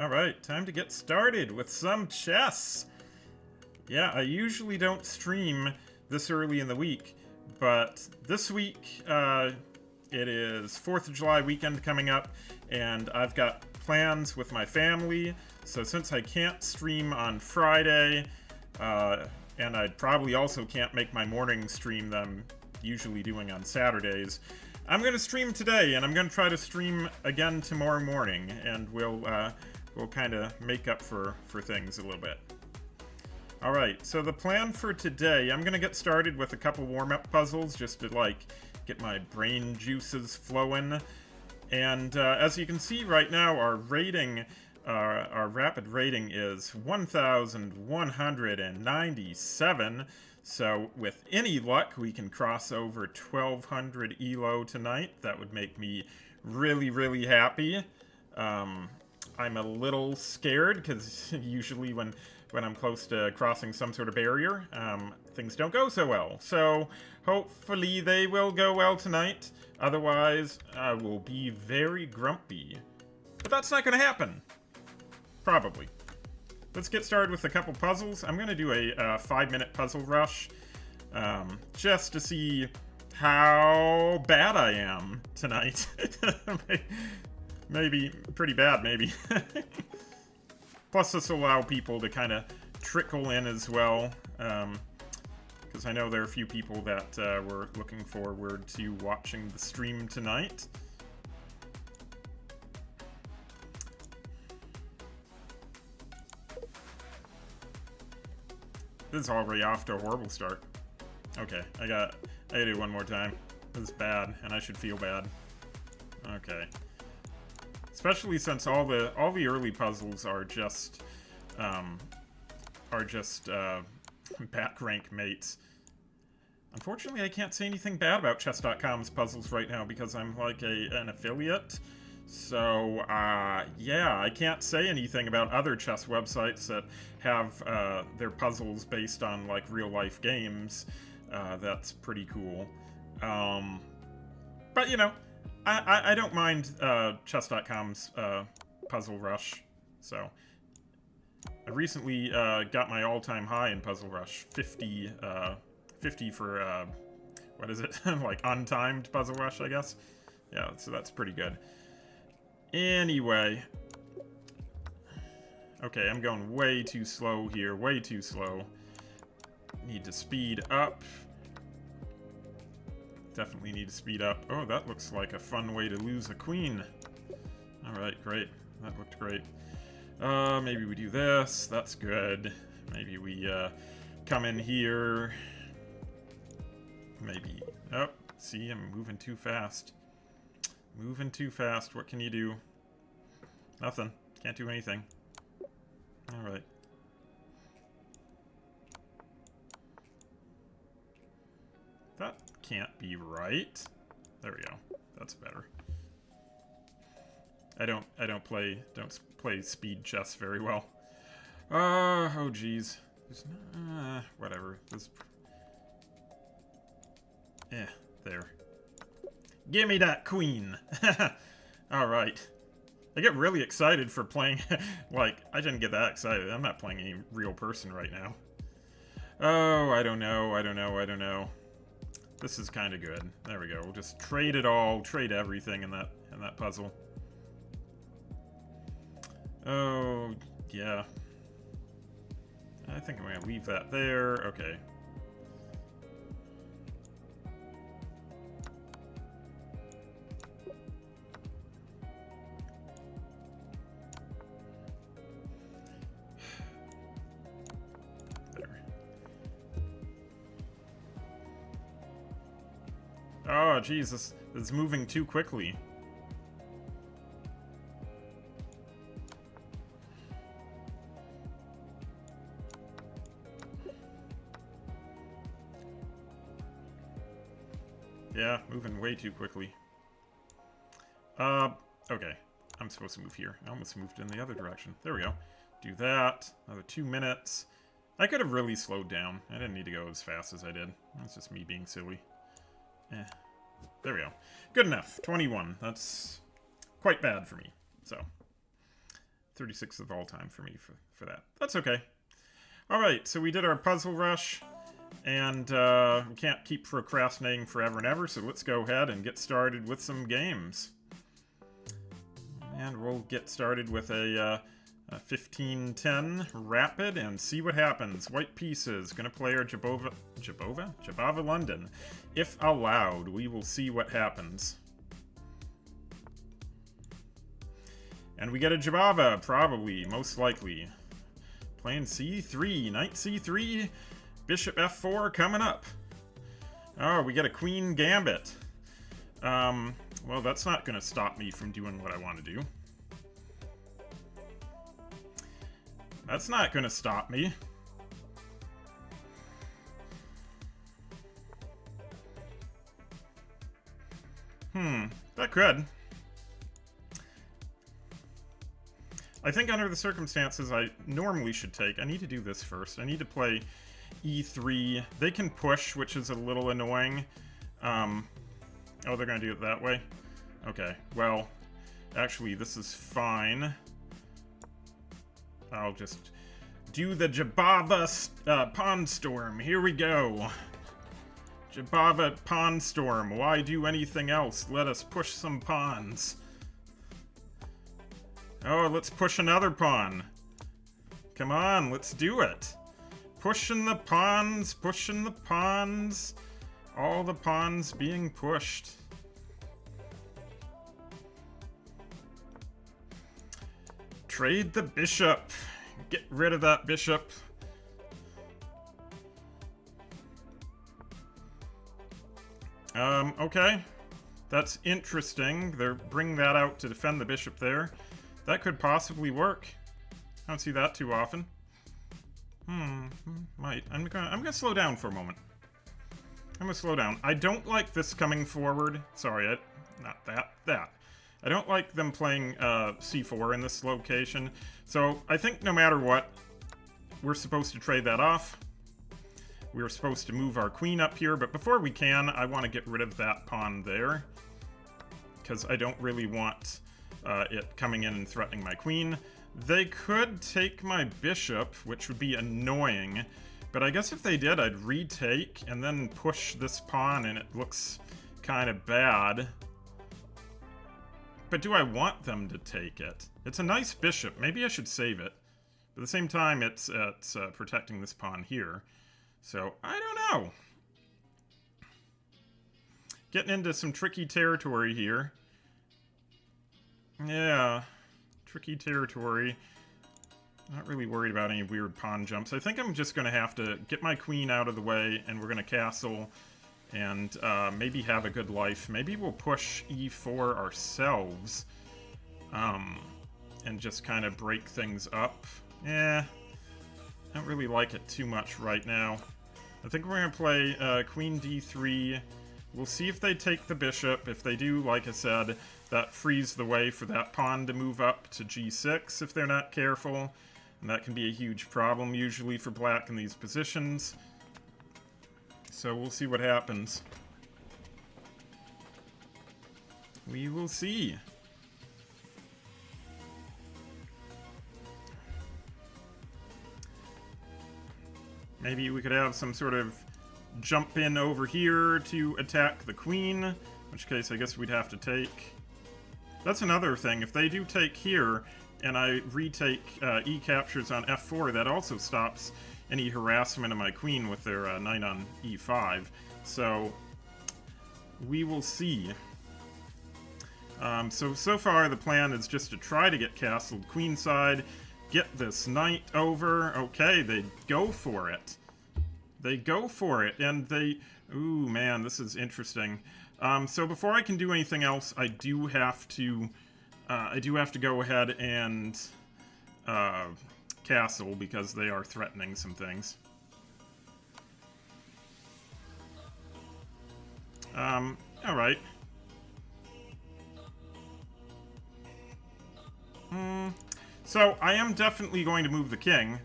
Alright, time to get started with some chess! Yeah, I usually don't stream this early in the week, but this week, it is 4th of July weekend coming up, and I've got plans with my family, so since I can't stream on Friday, and I probably also can't make my morning stream that I'm usually doing on Saturdays, I'm going to stream today, and I'm going to try to stream again tomorrow morning, and we'll kind of make up for things a little bit. Alright, so the plan for today, I'm going to get started with a couple warm-up puzzles just to, like, get my brain juices flowing. And as you can see right now, our rating, our rapid rating is 1,197. So with any luck, we can cross over 1,200 ELO tonight. That would make me really, really happy. I'm a little scared because usually when I'm close to crossing some sort of barrier, things don't go so well. So hopefully they will go well tonight. Otherwise, I will be very grumpy. But that's not going to happen. Probably. Let's get started with a couple puzzles. I'm going to do a 5-minute puzzle rush just to see how bad I am tonight. Maybe pretty bad, maybe. Plus, this will allow people to kind of trickle in as well, because I know there are a few people that were looking forward to watching the stream tonight. This is already off to a horrible start. Okay, I gotta do one more time. This is bad, and I should feel bad. Okay. Especially since all the early puzzles are just back rank mates. Unfortunately, I can't say anything bad about chess.com's puzzles right now because I'm like an affiliate. So yeah, I can't say anything about other chess websites that have their puzzles based on like real life games. That's pretty cool. But you know, I don't mind chess.com's Puzzle Rush, so I recently got my all-time high in Puzzle Rush, 50 for, what is it, like untimed Puzzle Rush, I guess? Yeah, so that's pretty good. Anyway, okay, I'm going way too slow here, way too slow. Need to speed up. Definitely need to speed up. Oh, that looks like a fun way to lose a queen. Alright, great. That looked great. Maybe we do this. That's good. Maybe we, come in here. Maybe... Oh, see, I'm moving too fast. Moving too fast. What can you do? Nothing. Can't do anything. Alright. That can't be right. There we go. That's better. I don't play speed chess very well. Oh geez. Whatever. There. Give me that queen. Alright. I get really excited for playing like I didn't get that excited. I'm not playing any real person right now. Oh, I don't know. This is kind of good. There we go. We'll just trade it all, trade everything in that puzzle. Oh, yeah. I think I'm gonna leave that there. Okay. Oh, Jesus. It's moving too quickly. Yeah, moving way too quickly. Okay. I'm supposed to move here. I almost moved in the other direction. There we go. Do that. Another 2 minutes. I could have really slowed down. I didn't need to go as fast as I did. That's just me being silly. There we go. Good enough. 21. That's quite bad for me. So, 36th of all time for me for that. That's okay. Alright, so we did our puzzle rush, and we can't keep procrastinating forever and ever, so let's go ahead and get started with some games. And we'll get started with a 1510 Rapid and see what happens. White pieces, gonna play our Jabova London. If allowed, we will see what happens. And we get a Jabava, probably, most likely. Playing c3, knight c3, bishop f4 coming up. Oh, we get a queen gambit. Well, that's not gonna stop me from doing what I want to do. That's not gonna stop me. That could. I think under the circumstances I normally should take. I need to do this first. I need to play e3. They can push, which is a little annoying. Oh, they're gonna do it that way? Okay, well, actually, this is fine. I'll just do the Jabava Pawn Storm. Here we go. Jabava Pawn Storm. Why do anything else? Let us push some pawns. Oh, let's push another pawn. Come on, let's do it. Pushing the pawns, pushing the pawns. All the pawns being pushed. Trade the bishop. Get rid of that bishop. Okay. That's interesting. They're bringing that out to defend the bishop there. That could possibly work. I don't see that too often. Might. I'm gonna slow down for a moment. I'm gonna slow down. I don't like this coming forward. Sorry, not that. That. I don't like them playing c4 in this location. So I think no matter what, we're supposed to trade that off. We're supposed to move our queen up here, but before we can, I want to get rid of that pawn there. Because I don't really want it coming in and threatening my queen. They could take my bishop, which would be annoying. But I guess if they did, I'd retake and then push this pawn, and it looks kind of bad. But do I want them to take it? It's a nice bishop. Maybe I should save it. But at the same time, it's protecting this pawn here. So, I don't know. Getting into some tricky territory here. Yeah, tricky territory. Not really worried about any weird pawn jumps. I think I'm just going to have to get my queen out of the way, and we're going to castle and maybe have a good life. Maybe we'll push e4 ourselves and just kind of break things up. I don't really like it too much right now. I think we're going to play queen d3. We'll see if they take the bishop. If they do, like I said, that frees the way for that pawn to move up to g6 if they're not careful. And that can be a huge problem usually for black in these positions. So we'll see what happens. We will see. Maybe we could have some sort of jump in over here to attack the queen, in which case I guess we'd have to take. That's another thing. If they do take here, and I retake E captures on f4, that also stops any harassment of my queen with their knight on e5. So we will see. So far the plan is just to try to get castled queenside, get this knight over. Okay, they go for it. They go for it, and they... Ooh, man, this is interesting. So before I can do anything else, I do have to go ahead and castle, because they are threatening some things. Alright. So, I am definitely going to move the king,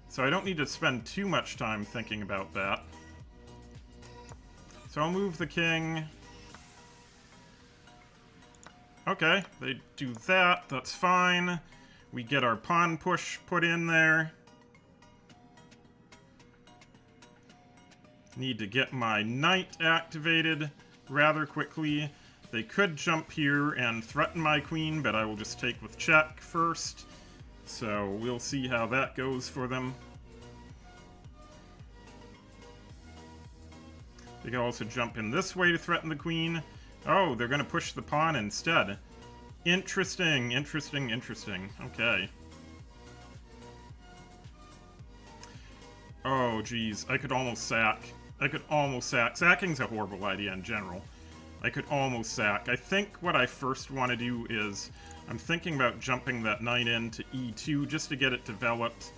so I don't need to spend too much time thinking about that. So I'll move the king. Okay, they do that, that's fine. We get our pawn push put in there. Need to get my knight activated rather quickly. They could jump here and threaten my queen, but I will just take with check first. So we'll see how that goes for them. They can also jump in this way to threaten the queen. Oh, they're going to push the pawn instead. Interesting, interesting, interesting. Okay. Oh, geez. I could almost sack. I could almost sack. Sacking's a horrible idea in general. I could almost sack. I think what I first want to do is... I'm thinking about jumping that knight into e2 just to get it developed.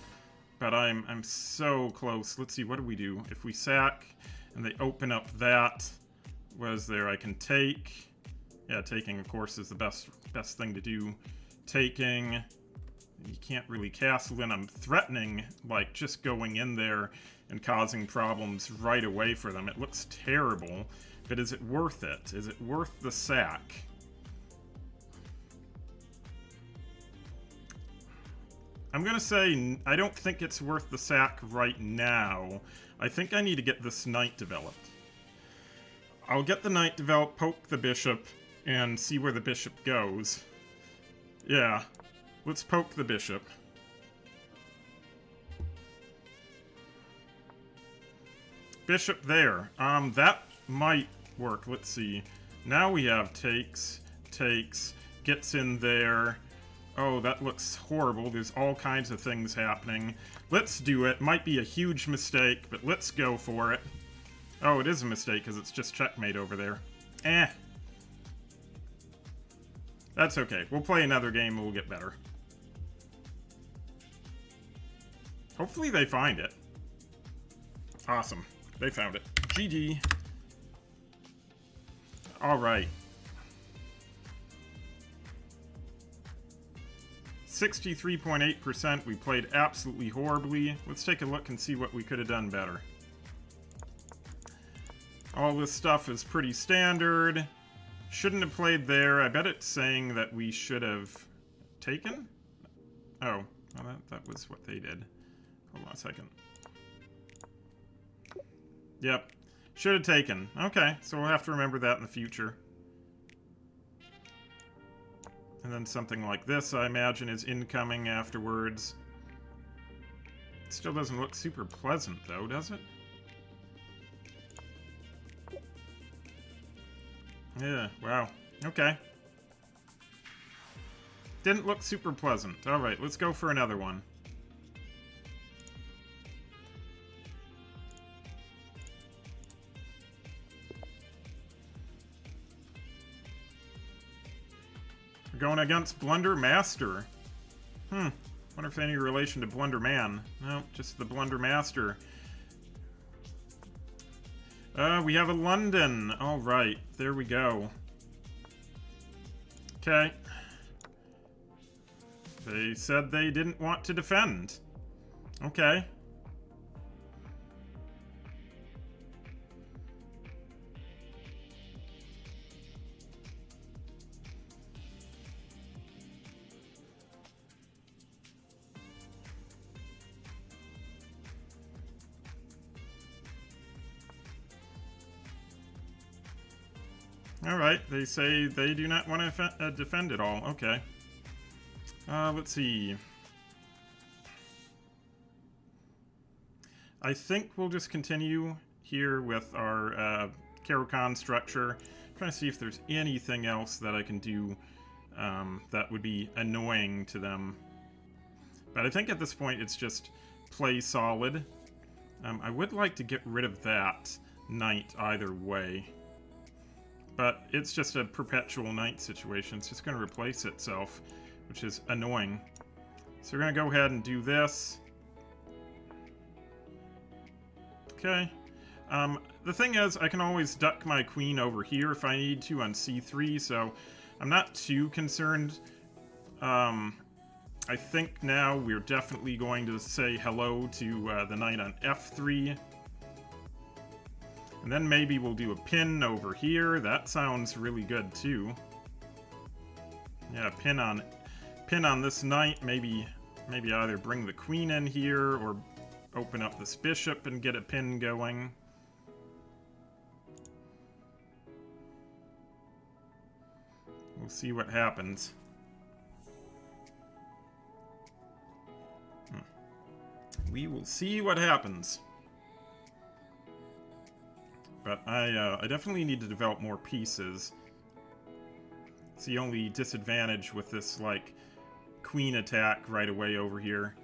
But I'm so close. Let's see, what do we do? If we sack and they open up that... What is there? I can take... Yeah, taking, of course, is the best thing to do. Taking... You can't really castle in. I'm threatening, like, just going in there and causing problems right away for them. It looks terrible, but is it worth it? Is it worth the sack? I'm gonna say I don't think it's worth the sack right now. I think I need to get this knight developed. I'll get the knight developed, poke the bishop, and see where the bishop goes. Yeah, let's poke the bishop. Bishop there. That might work. Let's see. Now we have takes, gets in there. Oh, that looks horrible. There's all kinds of things happening. Let's do it. Might be a huge mistake, but let's go for it. Oh, it is a mistake because it's just checkmate over there. Eh. That's okay. We'll play another game and we'll get better. Hopefully they find it. Awesome. They found it. GG. Alright. 63.8%. We played absolutely horribly. Let's take a look and see what we could have done better. All this stuff is pretty standard. Shouldn't have played there. I bet it's saying that we should have taken? Oh, well, that was what they did. Hold on a second. Yep. Should have taken. Okay, so we'll have to remember that in the future. And then something like this, I imagine, is incoming afterwards. It still doesn't look super pleasant, though, does it? Yeah, wow. Okay. Didn't look super pleasant. Alright, let's go for another one. We're going against Blunder Master. Wonder if any relation to Blunder Man. No, just the Blunder Master. We have a London. Alright, there we go. Okay. They said they didn't want to defend. Okay. Alright, they say they do not want to defend at all. Okay. Let's see. I think we'll just continue here with our Caro-Kann structure. I'm trying to see if there's anything else that I can do that would be annoying to them. But I think at this point it's just play solid. I would like to get rid of that knight either way. But it's just a perpetual knight situation. It's just going to replace itself, which is annoying. So we're going to go ahead and do this. Okay. The thing is, I can always duck my queen over here if I need to on c3, so I'm not too concerned. I think now we're definitely going to say hello to the knight on f3. And then maybe we'll do a pin over here. That sounds really good, too. Yeah, pin on pin on this knight, maybe either bring the queen in here or open up this bishop and get a pin going. We'll see what happens. We will see what happens. But I definitely need to develop more pieces. It's the only disadvantage with this, like, queen attack right away over here.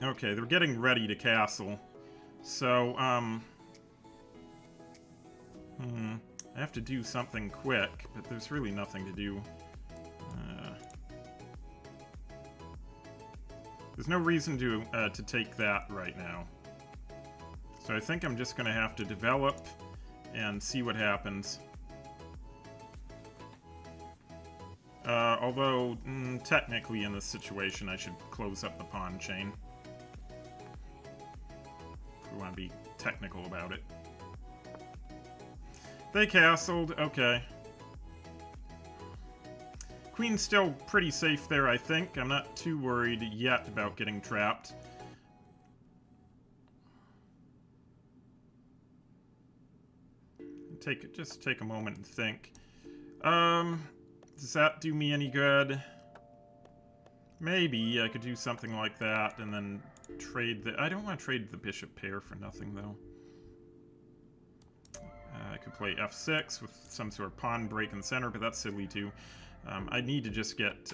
Okay, they're getting ready to castle. So, I have to do something quick, but there's really nothing to do. There's no reason to take that right now. So I think I'm just going to have to develop and see what happens. Although, technically in this situation, I should close up the pawn chain. If we want to be technical about it. They castled, okay. Queen's still pretty safe there, I think. I'm not too worried yet about getting trapped. Just take a moment and think. Does that do me any good? Maybe I could do something like that and then trade the... I don't want to trade the bishop pair for nothing, though. I could play f6 with some sort of pawn break in the center, but that's silly too. I need to just get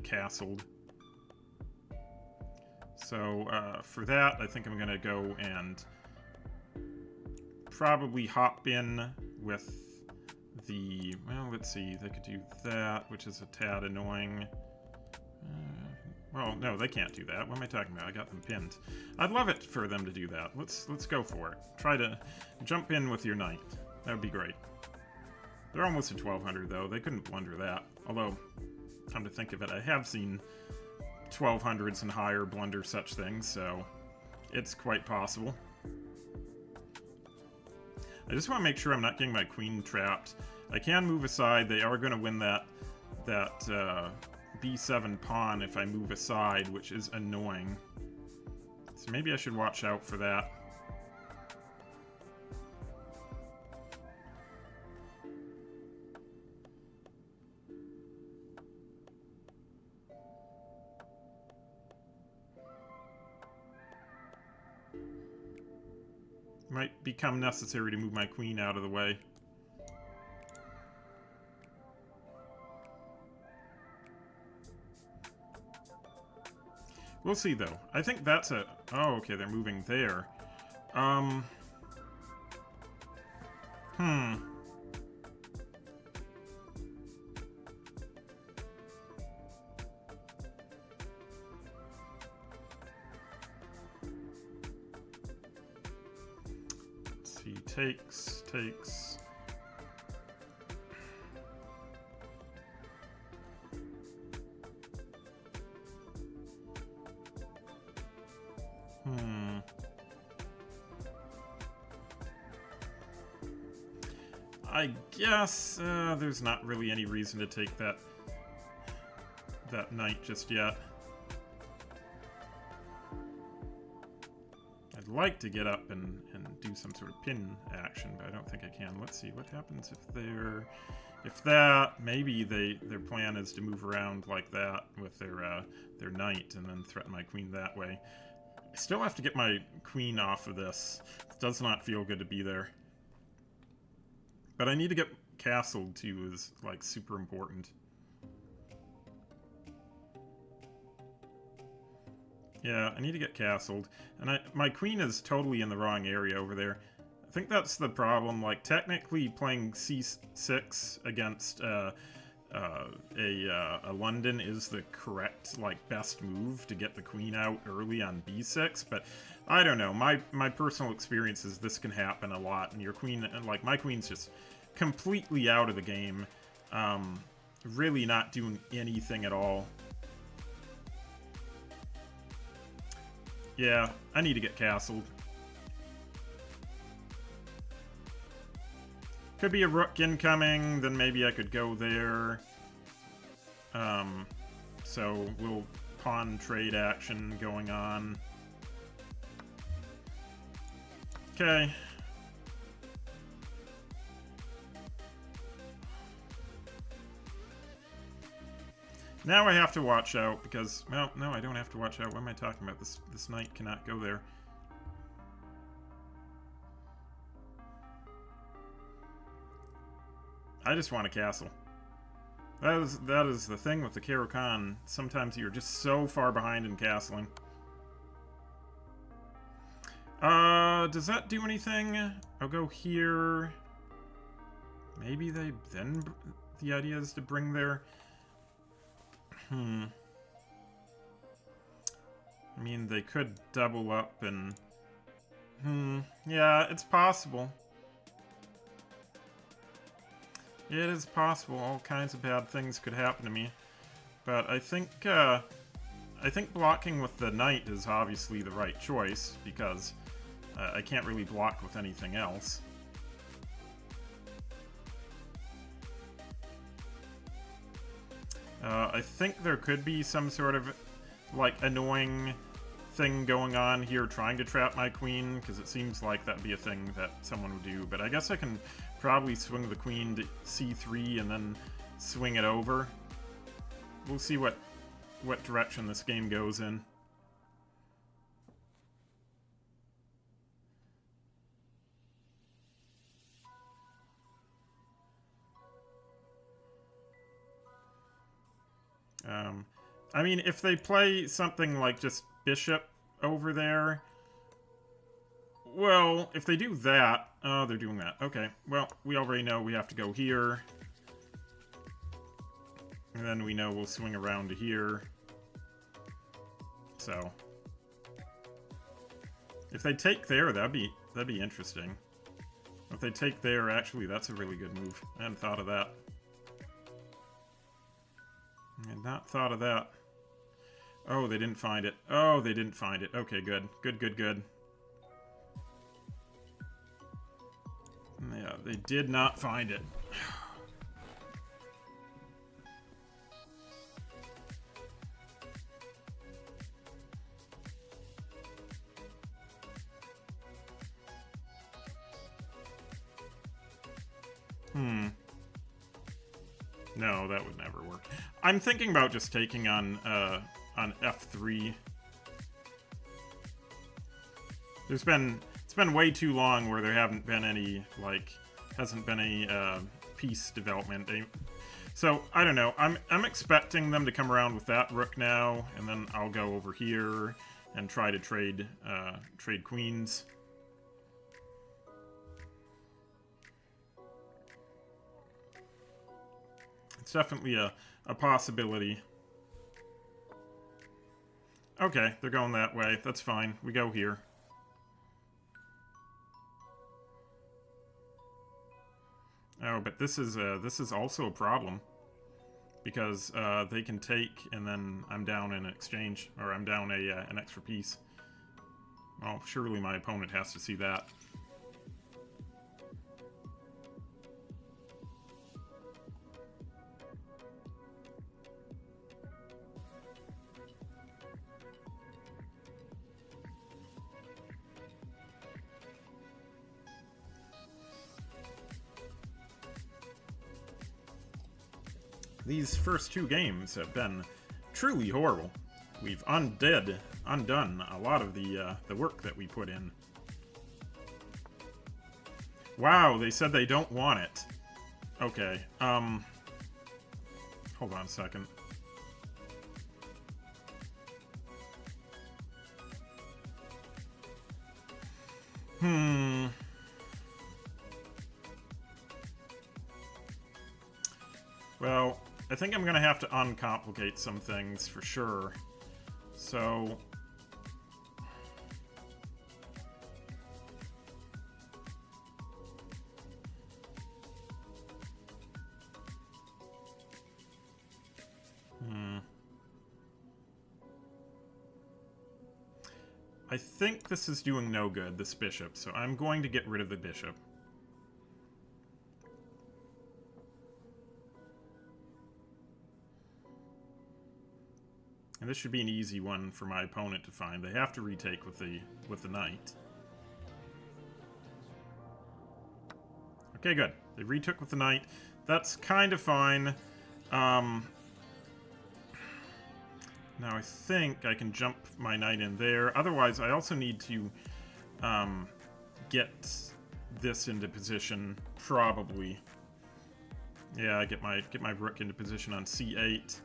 castled. So for that, I think I'm gonna go and probably hop in with the... Well, let's see. They could do that, which is a tad annoying. Well, no, they can't do that. What am I talking about? I got them pinned. I'd love it for them to do that. Let's go for it. Try to jump in with your knight. That would be great. They're almost at 1200, though. They couldn't blunder that. Although, come to think of it, I have seen 1200s and higher blunder such things, so it's quite possible. I just want to make sure I'm not getting my queen trapped. I can move aside. They are going to win that b7 pawn if I move aside, which is annoying. So maybe I should watch out for that. Might become necessary to move my queen out of the way. We'll see, though. I think that's a... Oh, okay, they're moving there. Let's see, takes... I guess there's not really any reason to take that knight just yet. I'd like to get up and do some sort of pin action, but I don't think I can. Let's see what happens if maybe their plan is to move around like that with their knight and then threaten my queen that way. I still have to get my queen off of this. It does not feel good to be there. But I need to get castled too, is like super important. Yeah, I need to get castled. And my queen is totally in the wrong area over there. I think that's the problem. Like, technically playing c6 against a London is the correct, like, best move to get the queen out early on b6, but I don't know. My personal experience is this can happen a lot, and your queen, like, my queen's just completely out of the game. Really not doing anything at all. Yeah, I need to get castled. Could be a rook incoming, then maybe I could go there. So we'll pawn trade action going on. Okay. Now I have to watch out because, well, no, I don't have to watch out. What am I talking about? This knight cannot go there. I just want a castle. That is the thing with the Caro-Kann. Sometimes you're just so far behind in castling. Does that do anything? I'll go here. Maybe they then... The idea is to bring their... I mean, they could double up and... Yeah, it's possible. It is possible. All kinds of bad things could happen to me. But I think blocking with the knight is obviously the right choice, because I can't really block with anything else. I think there could be some sort of, like, annoying thing going on here trying to trap my queen, because it seems like that'd be a thing that someone would do. But I guess I can probably swing the queen to c3 and then swing it over. We'll see what direction this game goes in. I mean, if they play something like just bishop over there... Well, if they do that... Oh, they're doing that. Okay, well, we already know we have to go here. And then we know we'll swing around to here. So... If they take there, that'd be interesting. If they take there, actually, that's a really good move. I hadn't thought of that. I had not thought of that. Oh, they didn't find it. Oh, they didn't find it. Okay, good. Good. Yeah, they did not find it. No, that would never work. I'm thinking about just taking on F3. It's been way too long where there haven't been any, like, hasn't been any piece development. So I don't know. I'm expecting them to come around with that rook now, and then I'll go over here and try to trade queens. It's definitely a possibility. Okay, they're going that way. That's fine. We go here. Oh, but this is also a problem. Because they can take, and then I'm down in exchange. Or I'm down an extra piece. Well, surely my opponent has to see that. These first two games have been truly horrible. We've undone a lot of the work that we put in. Wow, they said they don't want it. Okay, hold on a second. Well, I think I'm gonna have to uncomplicate some things for sure. So... I think this is doing no good, this bishop, so I'm going to get rid of the bishop. And this should be an easy one for my opponent to find. They have to retake with the knight. Okay, good. They retook with the knight. That's kind of fine. Now I think I can jump my knight in there. Otherwise, I also need to get this into position, probably. Yeah, get my rook into position on c8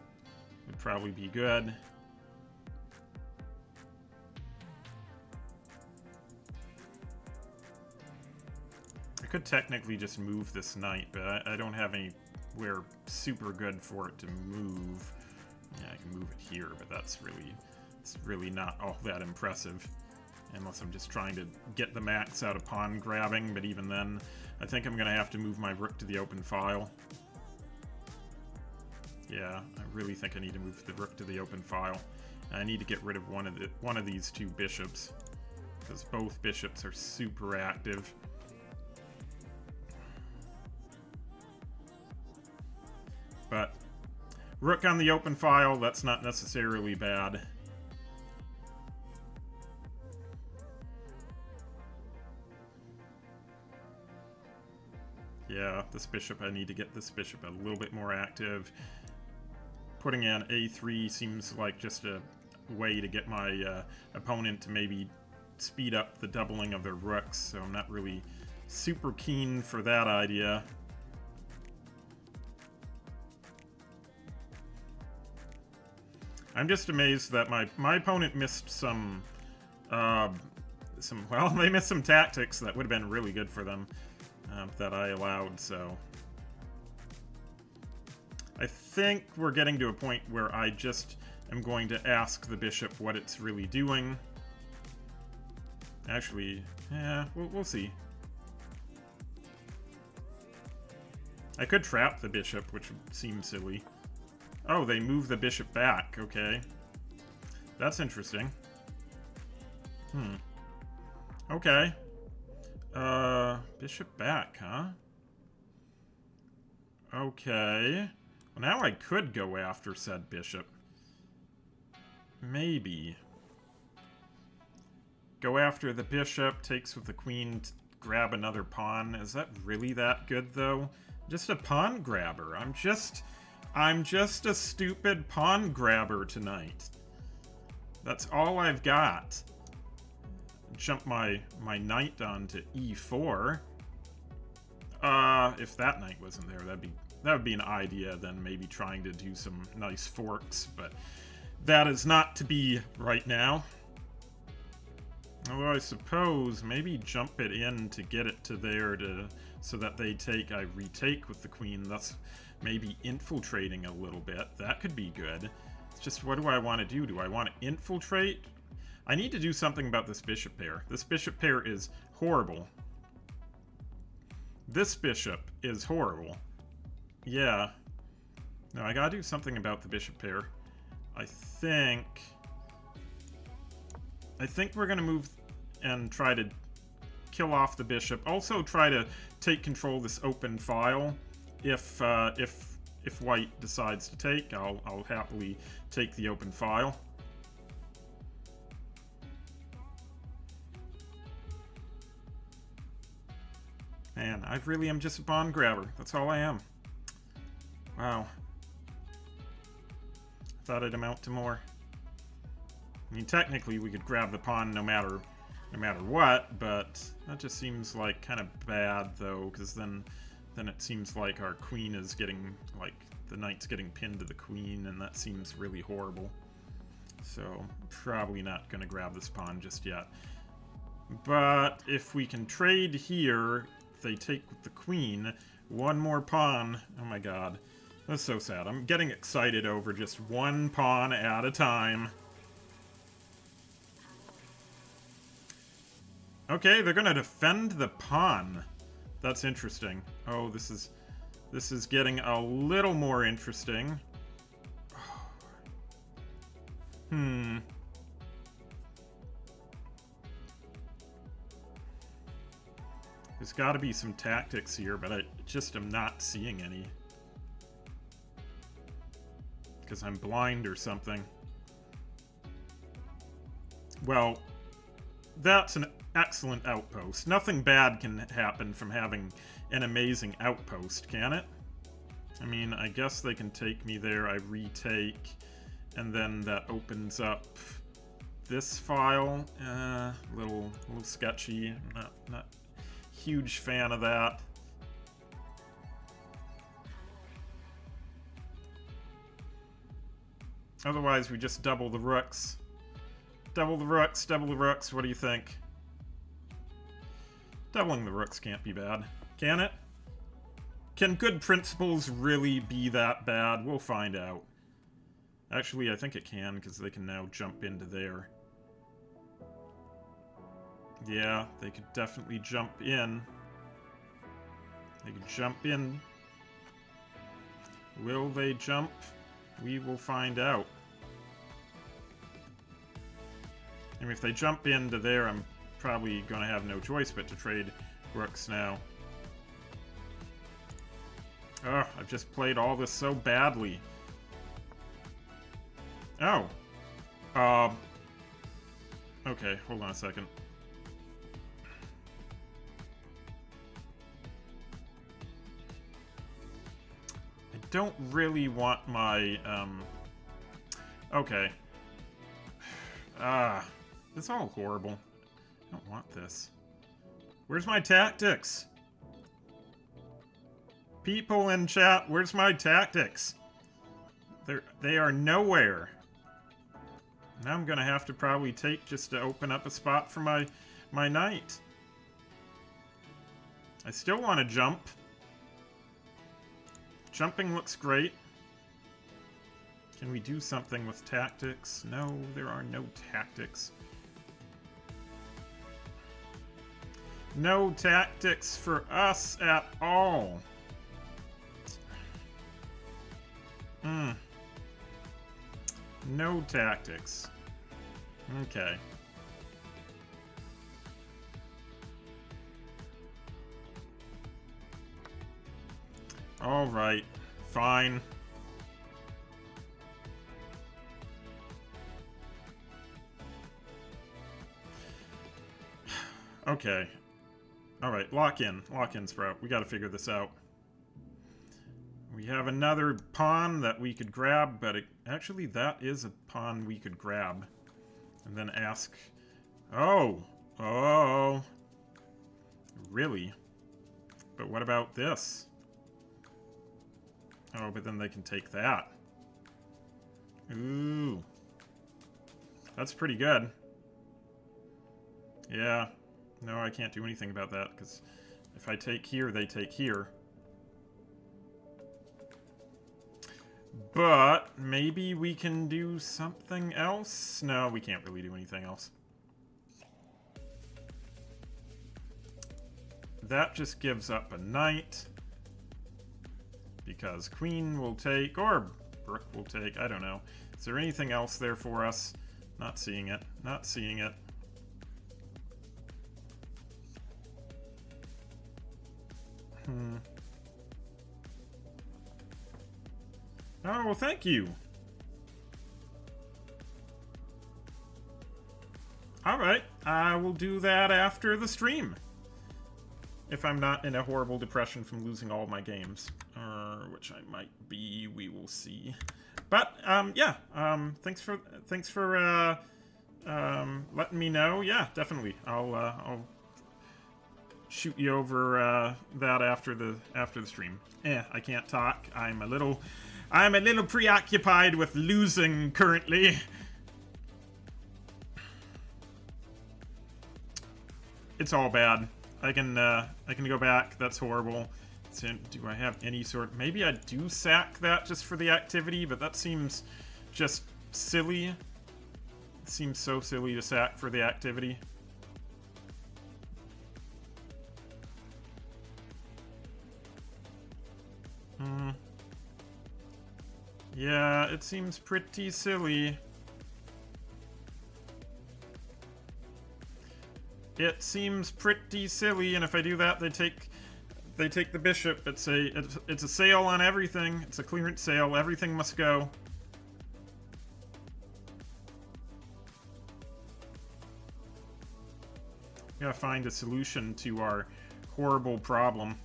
would probably be good. I could technically just move this knight, but I don't have anywhere super good for it to move. Yeah, I can move it here, but it's really not all that impressive. Unless I'm just trying to get the max out of pawn grabbing, but even then, I think I'm going to have to move my rook to the open file. Yeah, I really think I need to move the rook to the open file. I need to get rid of one of these two bishops, because both bishops are super active. But rook on the open file, that's not necessarily bad. Yeah, this bishop, I need to get this bishop a little bit more active. Putting in a3 seems like just a way to get my opponent to maybe speed up the doubling of their rooks, so I'm not really super keen for that idea. I'm just amazed that my opponent missed some, well, they missed some tactics that would have been really good for them. That I allowed, so I think we're getting to a point where I just am going to ask the bishop what it's really doing. Actually, yeah, we'll see. I could trap the bishop, which would seem silly. Oh, they move the bishop back, okay. That's interesting. Okay. Bishop back, huh? Okay. Well, now I could go after said bishop. Maybe. Go after the bishop, takes with the queen, grab another pawn. Is that really that good, though? Just a pawn grabber. I'm just a stupid pawn grabber tonight. That's all I've got. Jump my knight onto e4. If that knight wasn't there, that would be an idea. Then maybe trying to do some nice forks, but that is not to be right now. Although I suppose maybe jump it in to get it to there so that they take. I retake with the queen. Thus, maybe infiltrating a little bit. That could be good. It's just, what do I want to do? Do I want to infiltrate? I need to do something about this bishop pair. This bishop pair is horrible. This bishop is horrible. Yeah. No, I gotta do something about the bishop pair. I think we're gonna move and try to kill off the bishop. Also try to take control of this open file. If white decides to take, I'll happily take the open file. Man, I really am just a pawn grabber. That's all I am. Wow. Thought I'd amount to more. I mean, technically we could grab the pawn no matter what, but that just seems like kind of bad, though, because then it seems like our queen is getting, like, the knight's getting pinned to the queen, and that seems really horrible. So, probably not going to grab this pawn just yet. But if we can trade here, if they take with the queen, one more pawn. Oh my god. That's so sad. I'm getting excited over just one pawn at a time. Okay, they're gonna defend the pawn. That's interesting. Oh, this is getting a little more interesting. There's got to be some tactics here, but I just am not seeing any. Because I'm blind or something. Well, that's an excellent outpost. Nothing bad can happen from having an amazing outpost, can it? I mean, I guess they can take me there, I retake, and then that opens up this file. Little sketchy. Not huge fan of that. Otherwise, we just double the rooks. Double the rooks, double the rooks. What do you think? Doubling the rooks can't be bad, can it? Can good principles really be that bad? We'll find out. Actually, I think it can, because they can now jump into there. Yeah, they could definitely jump in. They could jump in. Will they jump? We will find out. I mean, if they jump into there, I'm probably going to have no choice but to trade rooks now. Ugh, I've just played all this so badly. Oh. Okay, hold on a second. I don't really want my, okay. It's all horrible. I don't want this. Where's my tactics? People in chat, where's my tactics? They are nowhere. Now I'm gonna have to probably take just to open up a spot for my knight. I still want to jump. Jumping looks great. Can we do something with tactics? No, there are no tactics. No tactics for us at all. No tactics. Okay. All right. Fine. Okay. Alright, lock in. Lock in, Sprout. We gotta figure this out. We have another pawn that we could grab, but actually that is a pawn we could grab. And then ask... Oh! Oh! Really? But what about this? Oh, but then they can take that. Ooh. That's pretty good. Yeah. No, I can't do anything about that, because if I take here, they take here. But maybe we can do something else? No, we can't really do anything else. That just gives up a knight. Because queen will take, or rook will take, I don't know. Is there anything else there for us? Not seeing it. Not seeing it. Oh, well, thank you. Alright, I will do that after the stream. If I'm not in a horrible depression from losing all my games. Which I might be, we will see. But, yeah, thanks for letting me know. Yeah, definitely. I'll shoot you over that after the stream. I can't talk. I'm a little preoccupied with losing currently. It's all bad. I can go back. That's horrible. So, do I have any sort? Maybe I do sack that just for the activity, but that seems just silly. It seems so silly to sack for the activity. Yeah, it seems pretty silly. It seems pretty silly, and if I do that, they take the bishop. It's a sale on everything. It's a clearance sale. Everything must go. We gotta find a solution to our horrible problem.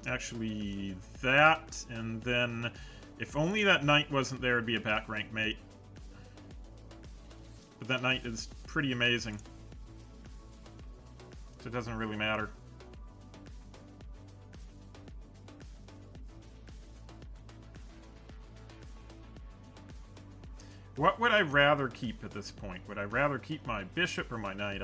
Actually, that, and then if only that knight wasn't there, it'd be a back rank mate. But that knight is pretty amazing. So it doesn't really matter. What would I rather keep at this point? Would I rather keep my bishop or my knight?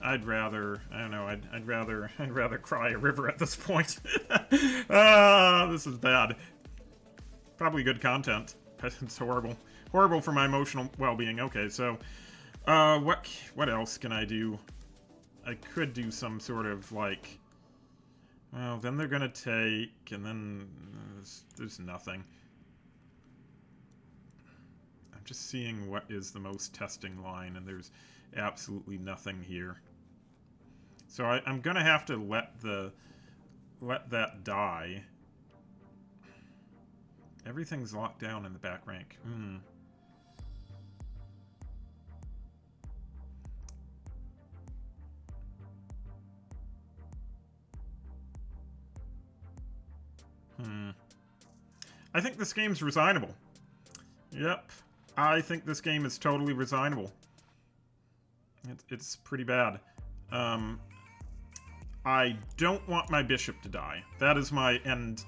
I'd rather, I don't know, I'd rather cry a river at this point. This is bad. Probably good content, but it's horrible. Horrible for my emotional well-being. Okay, so, what else can I do? I could do some sort of, like, well, then they're gonna take, and then there's nothing. I'm just seeing what is the most testing line, and there's absolutely nothing here. So I'm gonna have to let that die. Everything's locked down in the back rank. I think this game's resignable. Yep. I think this game is totally resignable. It's pretty bad. I don't want my bishop to die. That is my end,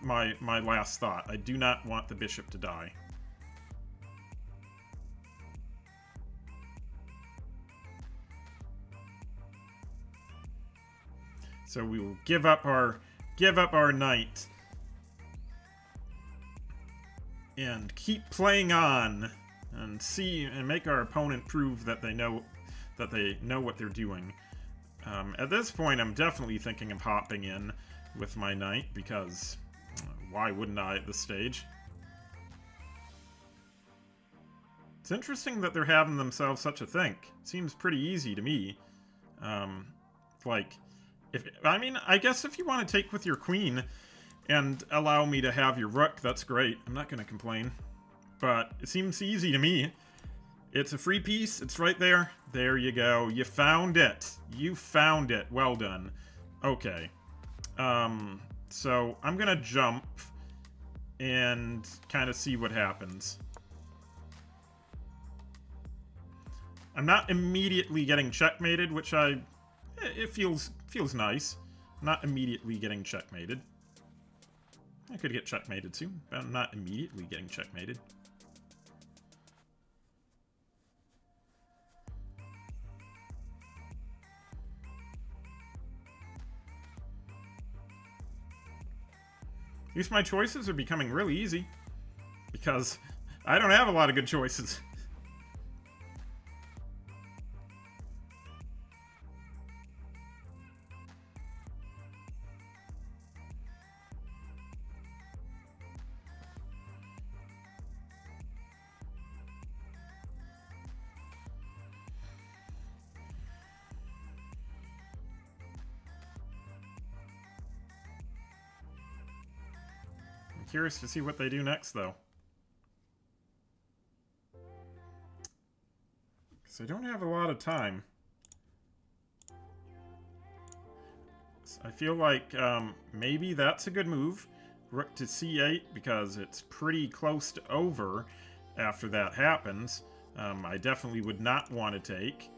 my last thought. I do not want the bishop to die. So we will give up our knight and keep playing on and see and make our opponent prove that they know what they're doing. At this point, I'm definitely thinking of hopping in with my knight, because why wouldn't I at this stage? It's interesting that they're having themselves such a think. Seems pretty easy to me. Like, I guess if you want to take with your queen and allow me to have your rook, that's great. I'm not going to complain. But it seems easy to me. It's a free piece. It's right there. There you go. You found it. You found it. Well done. Okay. So I'm going to jump and kind of see what happens. I'm not immediately getting checkmated, which it feels nice. I'm not immediately getting checkmated. I could get checkmated soon, but I'm not immediately getting checkmated. At least my choices are becoming really easy, because I don't have a lot of good choices. Curious to see what they do next, though. Because I don't have a lot of time. I feel like maybe that's a good move. Rook to c8, because it's pretty close to over after that happens. I definitely would not want to take.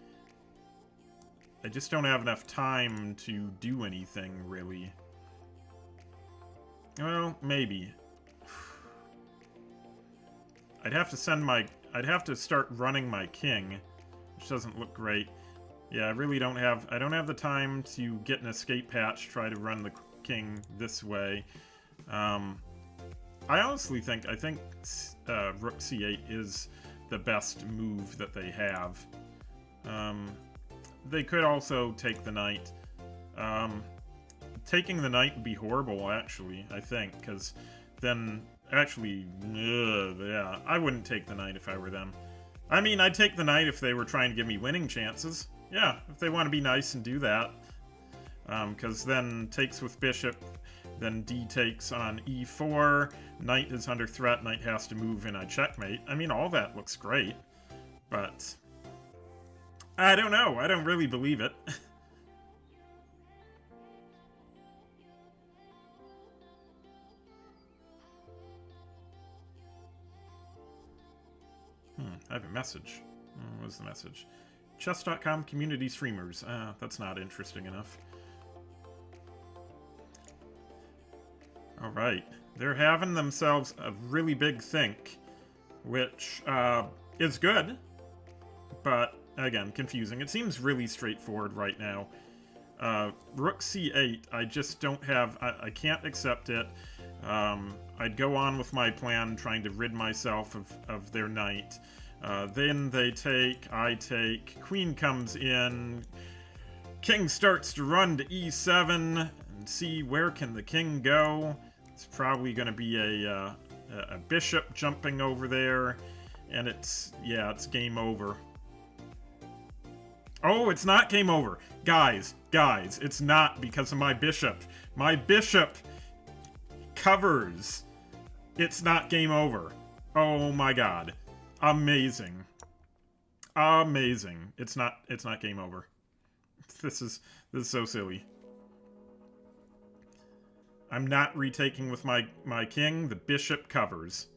I just don't have enough time to do anything, really. Well, maybe. I'd have to start running my king, which doesn't look great. Yeah, I really don't have the time to get an escape hatch, try to run the king this way. I honestly think Rook c8 is the best move that they have. They could also take the knight. Taking the knight would be horrible, actually, I think, because then... Actually, yeah, I wouldn't take the knight if I were them. I mean, I'd take the knight if they were trying to give me winning chances. Yeah, if they want to be nice and do that. Because then takes with bishop, then d takes on e4, knight is under threat, knight has to move and I checkmate. I mean, all that looks great, but I don't know. I don't really believe it. I have a message. What was the message? Chess.com community streamers. That's not interesting enough. Alright. They're having themselves a really big think, which is good, but again, confusing. It seems really straightforward right now. Rook c8, I just don't have... I can't accept it. I'd go on with my plan, trying to rid myself of their knight. Then they take, I take, queen comes in, king starts to run to e7, and see where can the king go. It's probably going to be a bishop jumping over there, and it's game over. Oh, it's not game over. Guys, it's not because of my bishop. My bishop covers. It's not game over. Oh my god. Amazing. Amazing. It's not game over. This is so silly. I'm not retaking with my king. The bishop covers.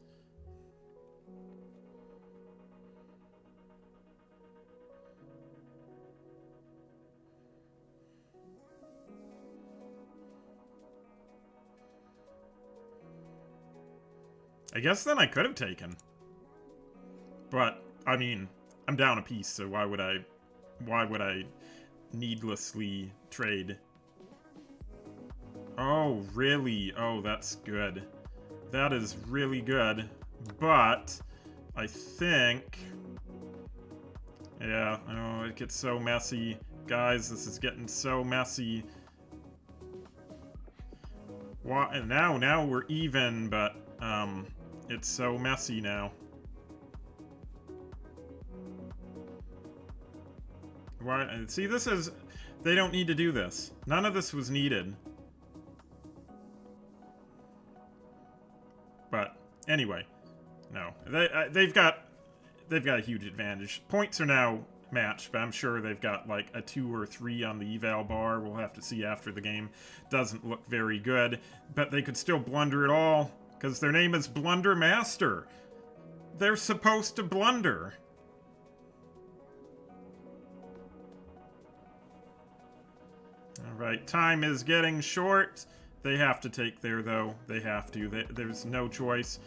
I guess then I could have taken. But, I mean, I'm down a piece, so why would I needlessly trade? Oh, really? Oh, that's good. That is really good. But, I think... Yeah, oh, it gets so messy. Guys, this is getting so messy. Why, now we're even, but, it's so messy now. Why? See, this is... They don't need to do this. None of this was needed. But, anyway. No. They've got a huge advantage. Points are now matched, but I'm sure they've got like a 2 or 3 on the eval bar. We'll have to see after the game. Doesn't look very good. But they could still blunder it all, because their name is Blunder Master. They're supposed to blunder. Alright, time is getting short. They have to take there, though. They have to. There's no choice.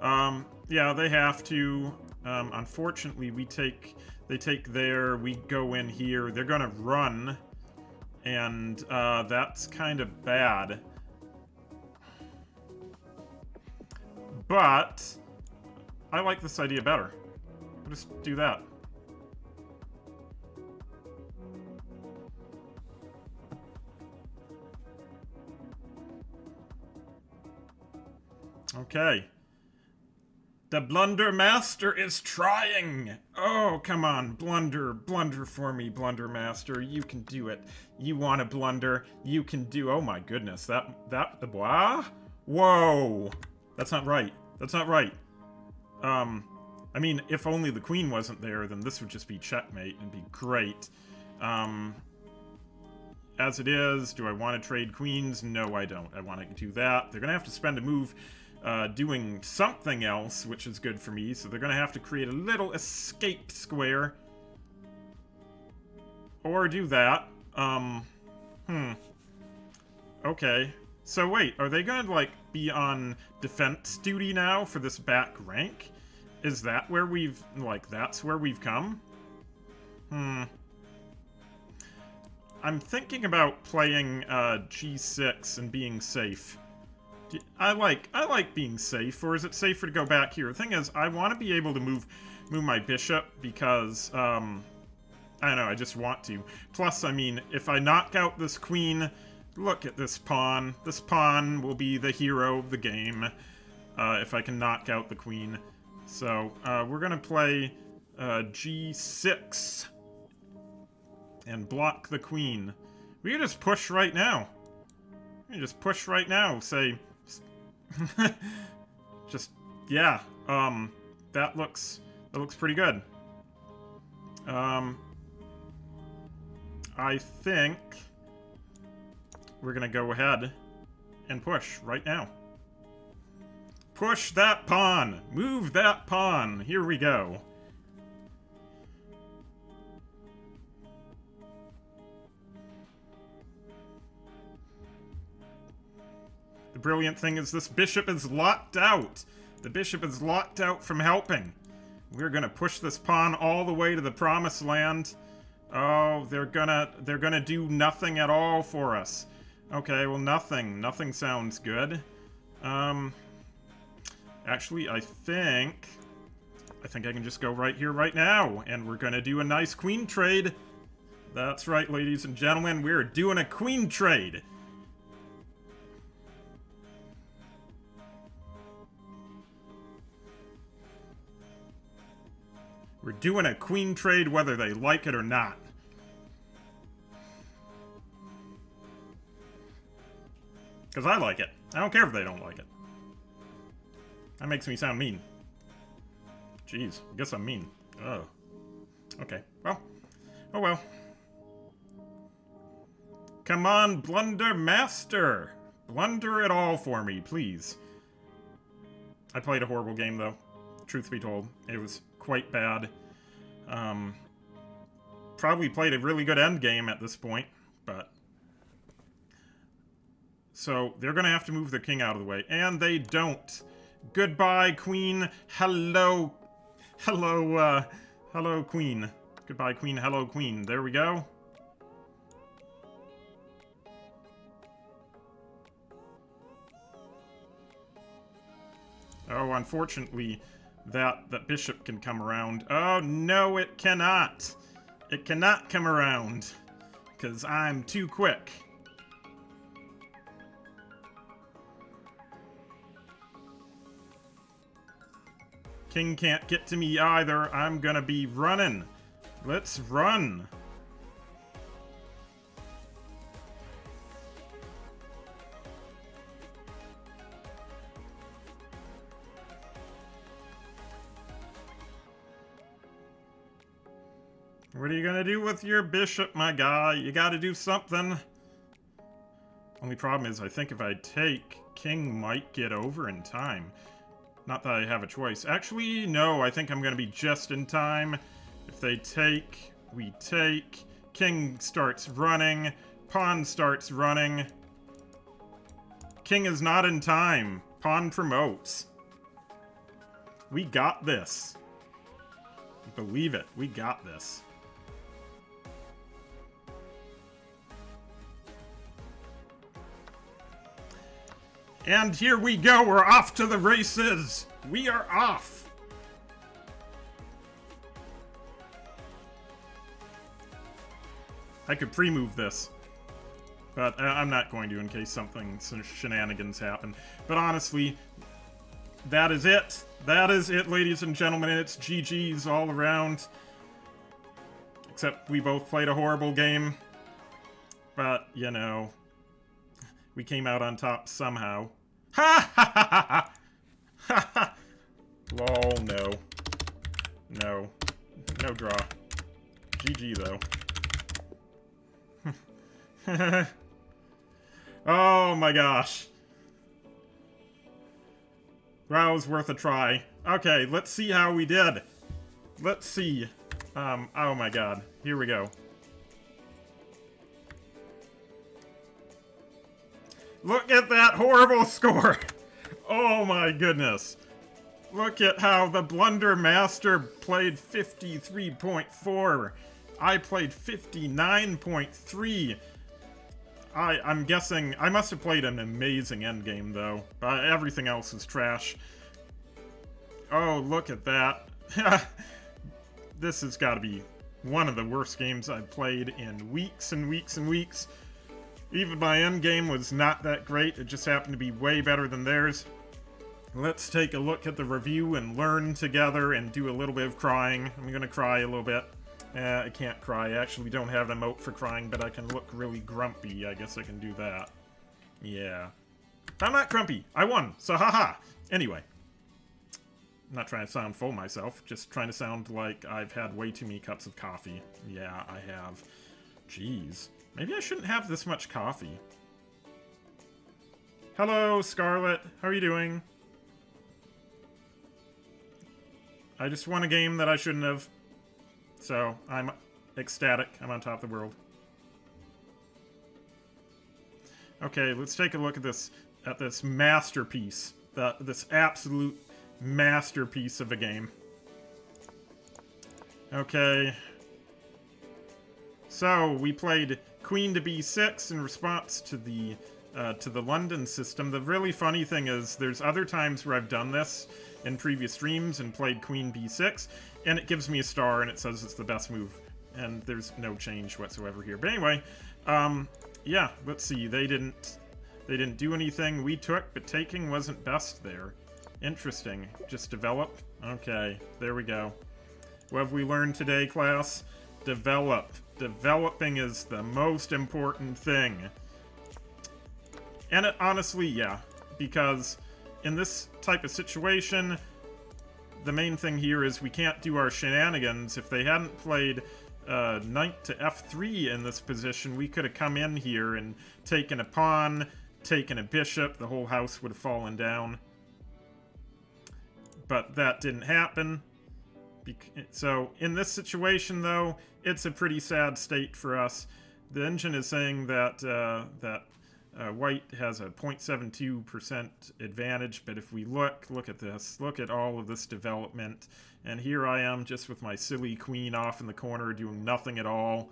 Yeah, they have to. Unfortunately, they take there, we go in here. They're gonna run. And, that's kind of bad. But, I like this idea better. I'll just do that. Okay. The Blunder Master is trying! Oh, come on, blunder for me, Blunder Master. You can do it. You want to blunder, you can do... Oh my goodness, what? Whoa! That's not right. That's not right. I mean, if only the queen wasn't there, then this would just be checkmate and be great. As it is, do I want to trade queens? No, I don't. I want to do that. They're going to have to spend a move doing something else, which is good for me, so they're going to have to create a little escape square. Or do that. Okay. So wait, are they going to, like, be on defense duty now for this back rank? Is that where we've, like, that's where we've come? I'm thinking about playing G6 and being safe. I like being safe, or is it safer to go back here? The thing is, I want to be able to move my bishop because, I don't know, I just want to. Plus, I mean, if I knock out this queen, look at this pawn. This pawn will be the hero of the game, if I can knock out the queen. So, we're gonna play, G6 and block the queen. We can just push right now. We can just push right now, say... just, yeah, that looks pretty good. I think we're gonna go ahead and push right now. Push that pawn! Move that pawn! Here we go. The brilliant thing is this bishop is locked out. The bishop is locked out from helping. We're gonna push this pawn all the way to the promised land. Oh, they're gonna do nothing at all for us. Okay, well, nothing. Nothing sounds good. Actually, I think I can just go right here, right now, and we're gonna do a nice queen trade. That's right, ladies and gentlemen, we're doing a queen trade. We're doing a queen trade whether they like it or not. Because I like it. I don't care if they don't like it. That makes me sound mean. Jeez, I guess I'm mean. Oh. Okay, well. Oh well. Come on, Blunder Master! Blunder it all for me, please. I played a horrible game, though. Truth be told. It was quite bad. Probably played a really good endgame at this point, but... So, they're gonna have to move their king out of the way, and they don't. Goodbye, queen. Hello. Hello, hello, queen. Goodbye, queen. Hello, queen. There we go. Oh, unfortunately, that bishop can come around. Oh, no, it cannot. It cannot come around, because I'm too quick. King can't get to me either. I'm gonna be running. Let's run. What are you gonna do with your bishop, my guy? You gotta do something. Only problem is, I think if I take, king might get over in time. Not that I have a choice. Actually, no, I think I'm gonna be just in time. If they take, we take. King starts running. Pawn starts running. King is not in time. Pawn promotes. We got this. Believe it, we got this. And here we go, we're off to the races! We are off! I could pre-move this, but I'm not going to in case some shenanigans happen. But honestly, that is it. That is it, ladies and gentlemen. It's GG's all around. Except we both played a horrible game. But, you know, we came out on top somehow. Ha ha ha ha ha ha! Lol, no. No. No draw. GG, though. Oh my gosh. That was worth a try. Okay, let's see how we did. Let's see. Oh my god. Here we go. Look at that horrible score! Oh my goodness. Look at how the Blunder Master played 53.4. I played 59.3. I'm guessing... I must have played an amazing endgame, though. Everything else is trash. Oh, look at that. This has got to be one of the worst games I've played in weeks and weeks and weeks. Even my endgame was not that great. It just happened to be way better than theirs. Let's take a look at the review and learn together and do a little bit of crying. I'm gonna cry a little bit. I can't cry. I actually don't have an emote for crying, but I can look really grumpy. I guess I can do that. Yeah. I'm not grumpy. I won. So haha. Anyway. I'm not trying to sound full myself. Just trying to sound like I've had way too many cups of coffee. Yeah, I have. Jeez. Maybe I shouldn't have this much coffee. Hello, Scarlet. How are you doing? I just won a game that I shouldn't have. So, I'm ecstatic. I'm on top of the world. Okay, let's take a look at this masterpiece. This absolute masterpiece of a game. Okay. So, we played Queen to B6 in response to the London system. The really funny thing is, there's other times where I've done this in previous streams and played Queen B6, and it gives me a star and it says it's the best move. And there's no change whatsoever here. But anyway, yeah, let's see. They didn't do anything. We took, but taking wasn't best there. Interesting. Just develop? Okay, there we go. What have we learned today, class? Develop. Developing is the most important thing. And it, honestly, yeah, because in this type of situation, the main thing here is we can't do our shenanigans. If they hadn't played knight to f3 in this position, we could have come in here and taken a pawn, taken a bishop, the whole house would have fallen down. But that didn't happen. So in this situation, though, it's a pretty sad state for us. The engine is saying that white has a 0.72% advantage, but if we look at this, look at all of this development, and here I am just with my silly queen off in the corner doing nothing at all.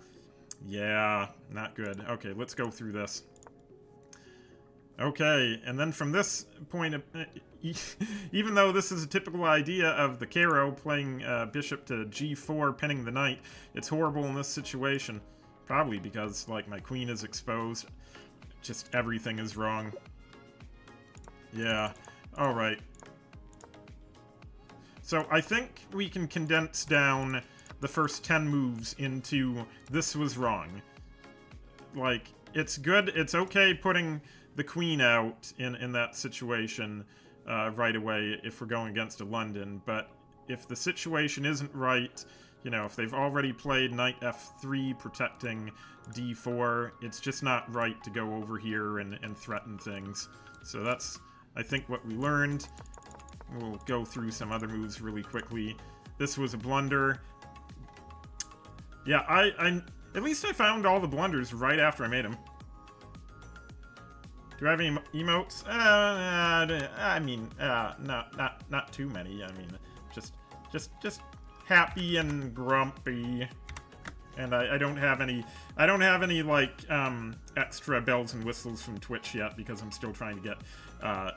Yeah, not good. Okay, let's go through this. Okay, and then from this point, even though this is a typical idea of the Caro playing bishop to g4, pinning the knight, it's horrible in this situation. Probably because, like, my queen is exposed. Just everything is wrong. Yeah, alright. So I think we can condense down the first 10 moves into this was wrong. Like, it's good, it's okay putting the queen out in that situation right away if we're going against a London, but if the situation isn't right, you know, if they've already played knight f3 protecting d4, it's just not right to go over here and threaten things. So that's, I think, what we learned. We'll go through some other moves really quickly. This was a blunder. Yeah, I at least I found all the blunders right after I made them. Do I have any emotes? I mean, not too many. I mean, just happy and grumpy. And I don't have any, like, extra bells and whistles from Twitch yet because I'm still trying to get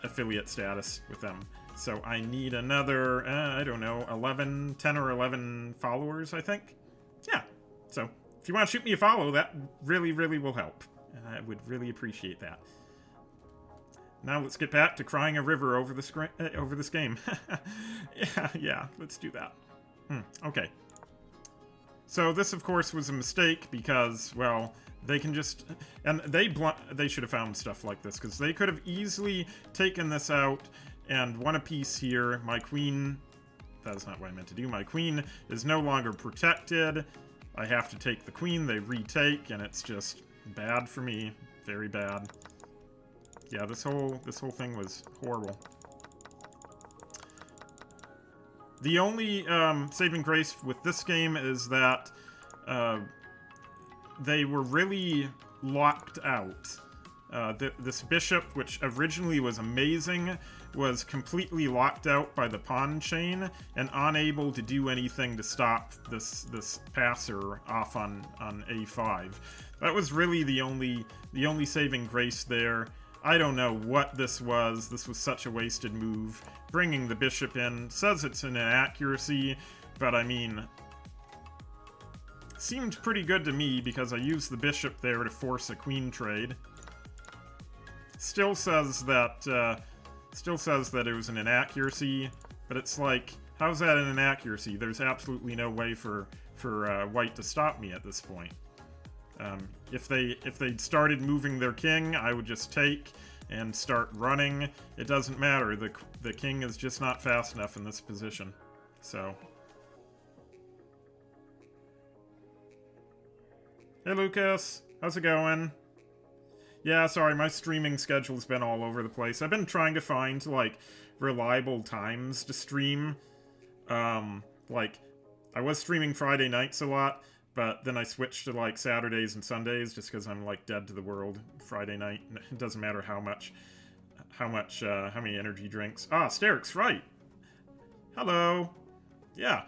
affiliate status with them. So I need another, I don't know, 10 or 11 followers, I think. Yeah, so if you want to shoot me a follow, that really, really will help. I would really appreciate that. Now let's get back to crying a river over this game. yeah, let's do that. Okay. So this, of course, was a mistake because, well, they can just... And they should have found stuff like this, because they could have easily taken this out and won a piece here. My queen... That's not what I meant to do. My queen is no longer protected. I have to take the queen. They retake, and it's just bad for me. Very bad. Yeah, this whole thing was horrible. The only saving grace with this game is that they were really locked out. This bishop, which originally was amazing, was completely locked out by the pawn chain and unable to do anything to stop this passer off on a5. That was really the only saving grace there. I don't know what this was. This was such a wasted move. Bringing the bishop in says it's an inaccuracy, but I mean, seemed pretty good to me because I used the bishop there to force a queen trade. Still says that it was an inaccuracy, but it's like, how's that an inaccuracy? There's absolutely no way for white to stop me at this point. If they'd started moving their king, I would just take and start running. It doesn't matter. The king is just not fast enough in this position. So Hey, Lucas. How's it going? Yeah, sorry, my streaming schedule's been all over the place. I've been trying to find, like, reliable times to stream. Like, I was streaming Friday nights a lot, but then I switched to, like, Saturdays and Sundays just because I'm, like, dead to the world Friday night. It doesn't matter how many energy drinks. Ah, Steric's right. Hello. Yeah.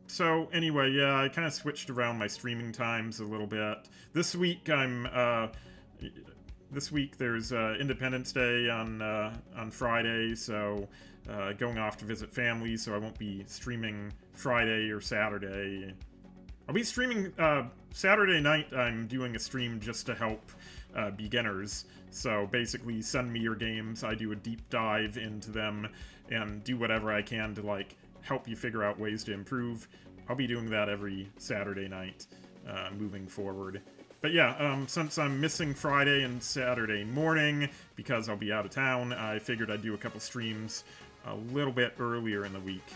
So anyway, yeah, I kind of switched around my streaming times a little bit. This week this week there's Independence Day on Friday, so going off to visit family, so I won't be streaming Friday or Saturday. I'll be streaming Saturday night. I'm doing a stream just to help beginners. So basically, send me your games. I do a deep dive into them and do whatever I can to like help you figure out ways to improve. I'll be doing that every Saturday night moving forward. But yeah, since I'm missing Friday and Saturday morning because I'll be out of town, I figured I'd do a couple streams a little bit earlier in the week.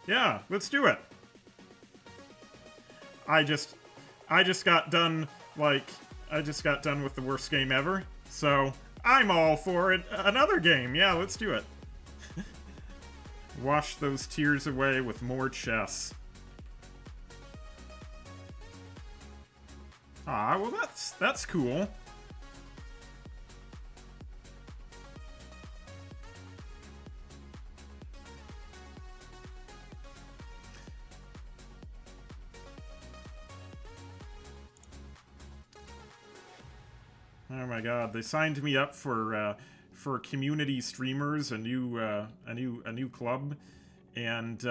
Yeah, let's do it. I just got done, like, I just got done with the worst game ever, so I'm all for it. Another game, yeah, let's do it. Wash those tears away with more chess. Ah, well that's cool. Oh my god, they signed me up for community streamers, a new club, and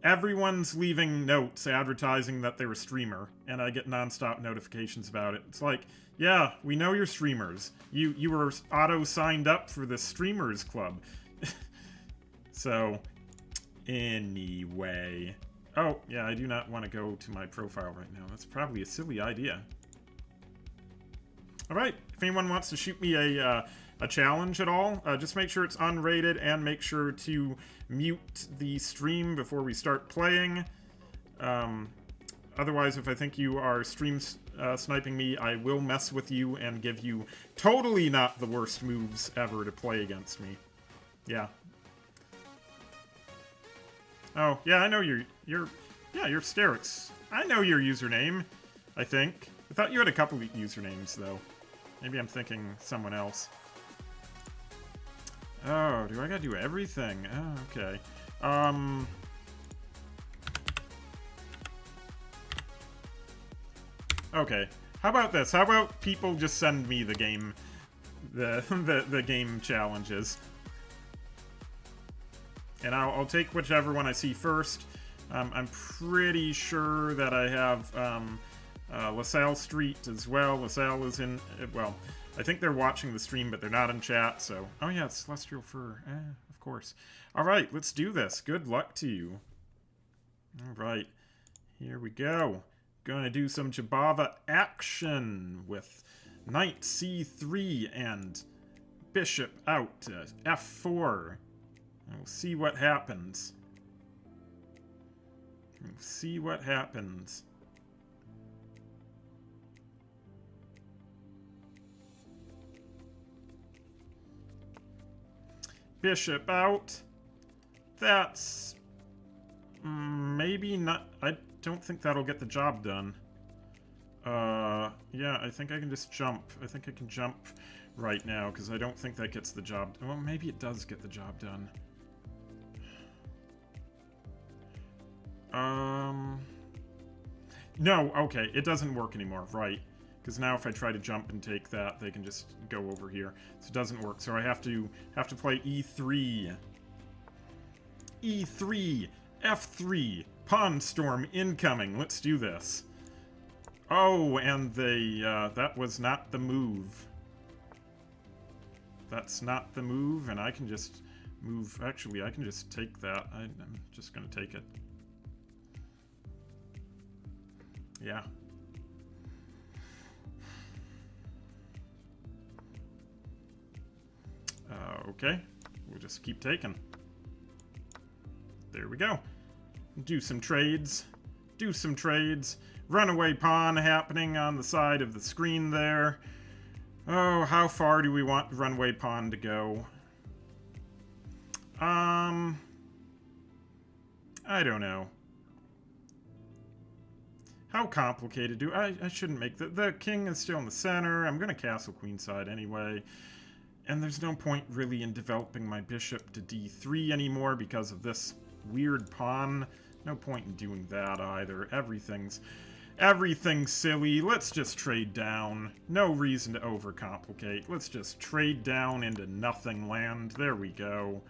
everyone's leaving notes advertising that they're a streamer, and I get nonstop notifications about it. It's like, yeah, we know you're streamers. You were auto signed up for the streamers club. So, anyway. Oh, yeah, I do not want to go to my profile right now. That's probably a silly idea. Alright, if anyone wants to shoot me a challenge at all, just make sure it's unrated and make sure to mute the stream before we start playing. Otherwise, if I think you are stream sniping me, I will mess with you and give you totally not the worst moves ever to play against me. Yeah. Oh, yeah, I know you're Sterix. I know your username, I think. I thought you had a couple of usernames, though. Maybe I'm thinking someone else. Oh, do I gotta do everything? Oh, okay. Okay. How about this? How about people just send me the game, the game challenges, and I'll take whichever one I see first. I'm pretty sure that I have LaSalle Street as well. LaSalle is in, well, I think they're watching the stream, but they're not in chat, so... Oh yeah, it's Celestial Fur. Of course. Alright, let's do this. Good luck to you. Alright, here we go. Gonna do some Jabava action with Knight C3 and Bishop out to F4. And we'll see what happens. We'll see what happens. Bishop out. That's... maybe not... I don't think that'll get the job done. Yeah, I think I can just jump. I think I can jump right now, because I don't think that gets the job... Well, maybe it does get the job done. No, okay, it doesn't work anymore, right. Because now if I try to jump and take that, they can just go over here. So it doesn't work, so I have to play E3. E3, F3, Pawn Storm incoming. Let's do this. Oh, and they, that was not the move. That's not the move, and I can just move. Actually, I can just take that. I'm just going to take it. Yeah. Okay. We'll just keep taking. There we go. Do some trades. do some trades. Runaway pawn happening on the side of the screen there. Oh, how far do we want the runaway pawn to go? I don't know. How complicated do I shouldn't make the king is still in the center. I'm gonna castle queenside anyway. And there's no point really in developing my bishop to d3 anymore because of this weird pawn. No point in doing that either. Everything's silly. Let's just trade down. No reason to overcomplicate. Let's just trade down into nothing land. There we go.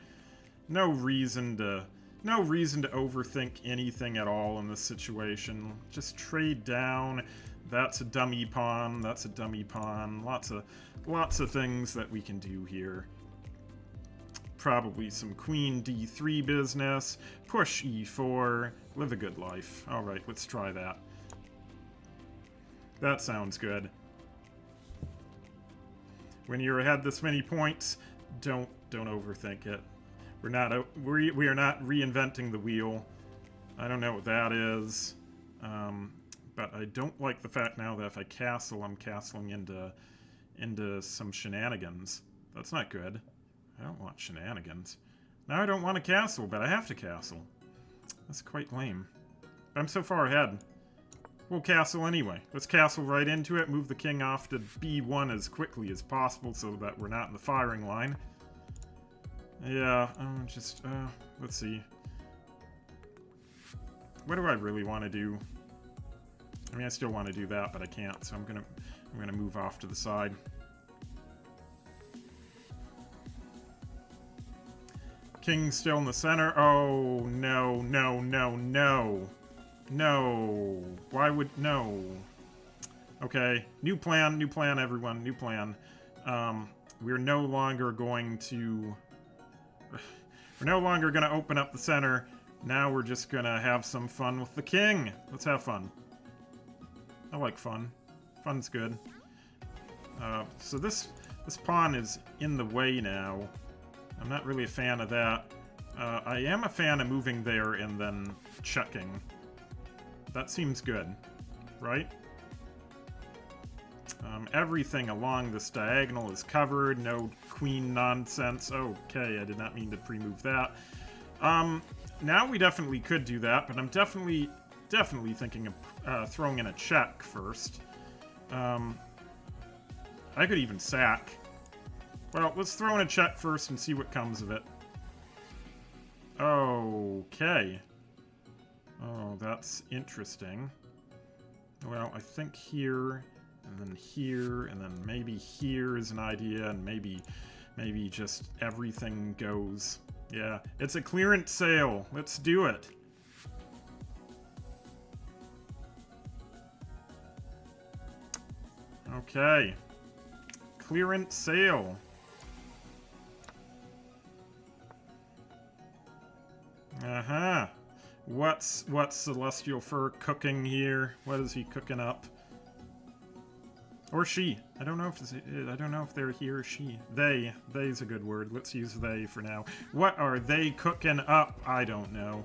No reason to overthink anything at all in this situation. Just trade down. That's a dummy pawn. That's a dummy pawn. Lots of things that we can do here. Probably some queen d3 business. Push e4. Live a good life. All right, let's try that. That sounds good. When you're ahead this many points, don't overthink it. We are not reinventing the wheel. I don't know what that is, but I don't like the fact now that if I castle, I'm castling into some shenanigans. That's not good. I don't want shenanigans. Now I don't want to castle, but I have to castle. That's quite lame. I'm so far ahead. We'll castle anyway. Let's castle right into it, move the king off to b1 as quickly as possible so that we're not in the firing line. Yeah, let's see. What do I really want to do? I mean, I still want to do that, but I can't, so I'm gonna move off to the side. King's still in the center. Oh, no, no, no, no. No. Why would... No. Okay. New plan, everyone. New plan. We're no longer going to... We're no longer going to open up the center. Now we're just going to have some fun with the king. Let's have fun. I like fun. Fun's good. So this pawn is in the way now. I'm not really a fan of that. I am a fan of moving there and then checking. That seems good, right? Everything along this diagonal is covered. No queen nonsense. Okay, I did not mean to pre-move that. Now we definitely could do that, but I'm definitely thinking of throwing in a check first. I could even sack. Well, let's throw in a check first and see what comes of it. Okay. Oh, that's interesting. Well, I think here, and then here, and then maybe here is an idea, and maybe just everything goes. Yeah, it's a clearance sale. Let's do it. Okay. Clearance sale. Uh-huh. What's Celestial Fur cooking here? What is he cooking up? Or she. I don't know if they're he or she. They's a good word. Let's use they for now. What are they cooking up? I don't know.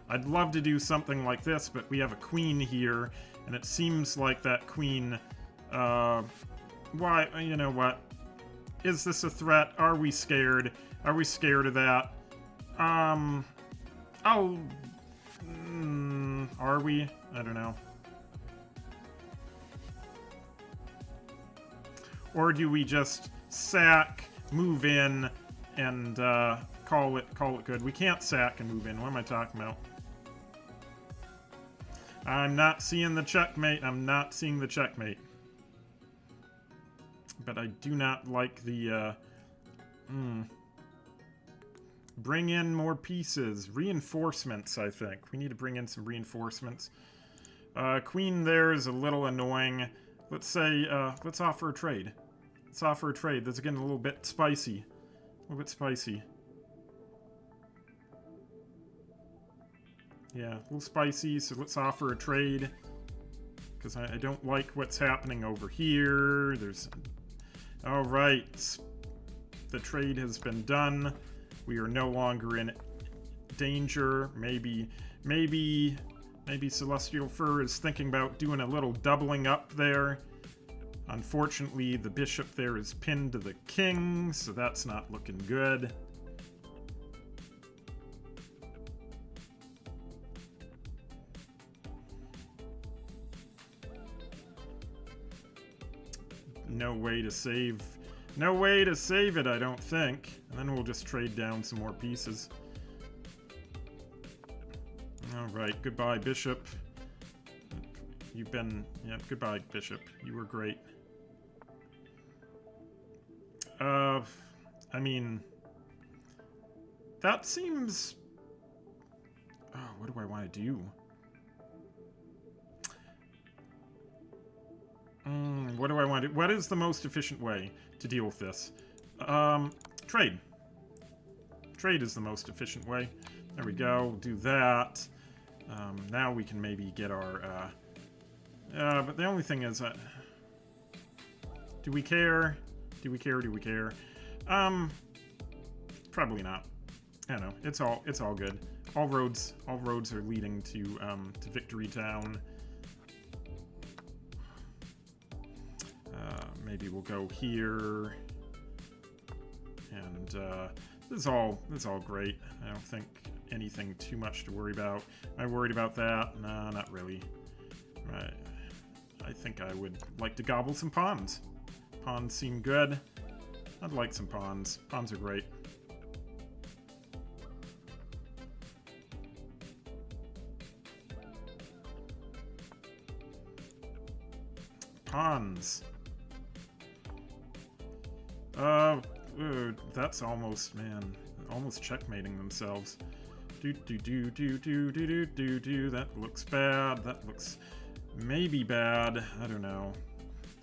I'd love to do something like this, but we have a queen here, and it seems like that queen, why, you know what? Is this a threat? Are we scared? Are we scared of that? Are we? I don't know. Or do we just sack, move in, and call it good? We can't sack and move in. What am I talking about? I'm not seeing the checkmate. I'm not seeing the checkmate. But I do not like the bring in more pieces. Reinforcements, I think. We need to bring in some reinforcements. Queen there is a little annoying. Let's say, let's offer a trade. Let's offer a trade. That's getting a little bit spicy. A little bit spicy. Yeah, a little spicy, so let's offer a trade. Because I don't like what's happening over here. There's... Alright. The trade has been done. We are no longer in danger. Maybe Maybe Celestial Fur is thinking about doing a little doubling up there. Unfortunately, the bishop there is pinned to the king, so that's not looking good. No way to save. No way to save it, I don't think. And then we'll just trade down some more pieces. Alright, goodbye, bishop. You've been... yeah, goodbye, bishop. You were great. I mean... that seems... oh, what do I want to do? What do I want to do? What is the most efficient way to deal with this? Trade. Trade is the most efficient way. There we go. Do that. Now we can maybe get our... but the only thing is... do we care? Do we care? Do we care? Probably not. I don't know. It's all good. All roads are leading to Victory Town. Maybe we'll go here. And this is all great. I don't think anything too much to worry about. Am I worried about that? No, not really. Right. I think I would like to gobble some pawns. Pawns seem good. I'd like some pawns. Pawns are great. Pawns. That's almost, man, almost checkmating themselves. That looks bad. That looks maybe bad. I don't know.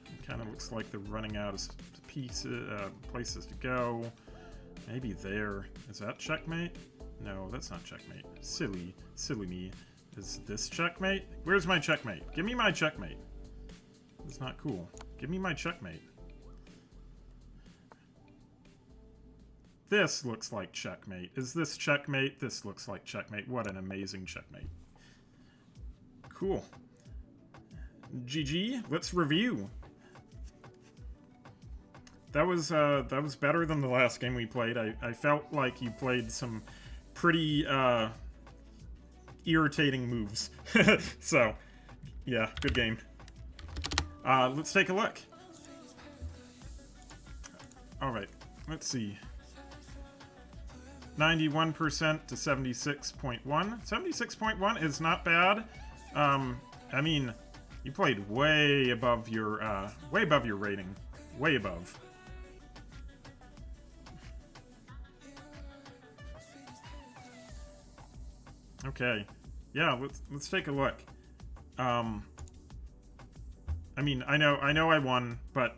It kind of looks like they're running out of places to go. Maybe there. Is that checkmate? No, that's not checkmate. Silly me. Is this checkmate? Where's my checkmate? Give me my checkmate. That's not cool. Give me my checkmate. This looks like checkmate. Is this checkmate? This looks like checkmate. What an amazing checkmate. Cool. GG. Let's review. That was better than the last game we played. I felt like you played some pretty irritating moves. So, yeah, good game. Let's take a look. Alright, let's see. 91% to 76.1. 76.1 is not bad. I mean, you played way above your rating. Way above. Okay. Yeah, let's take a look. I mean, I know I won, but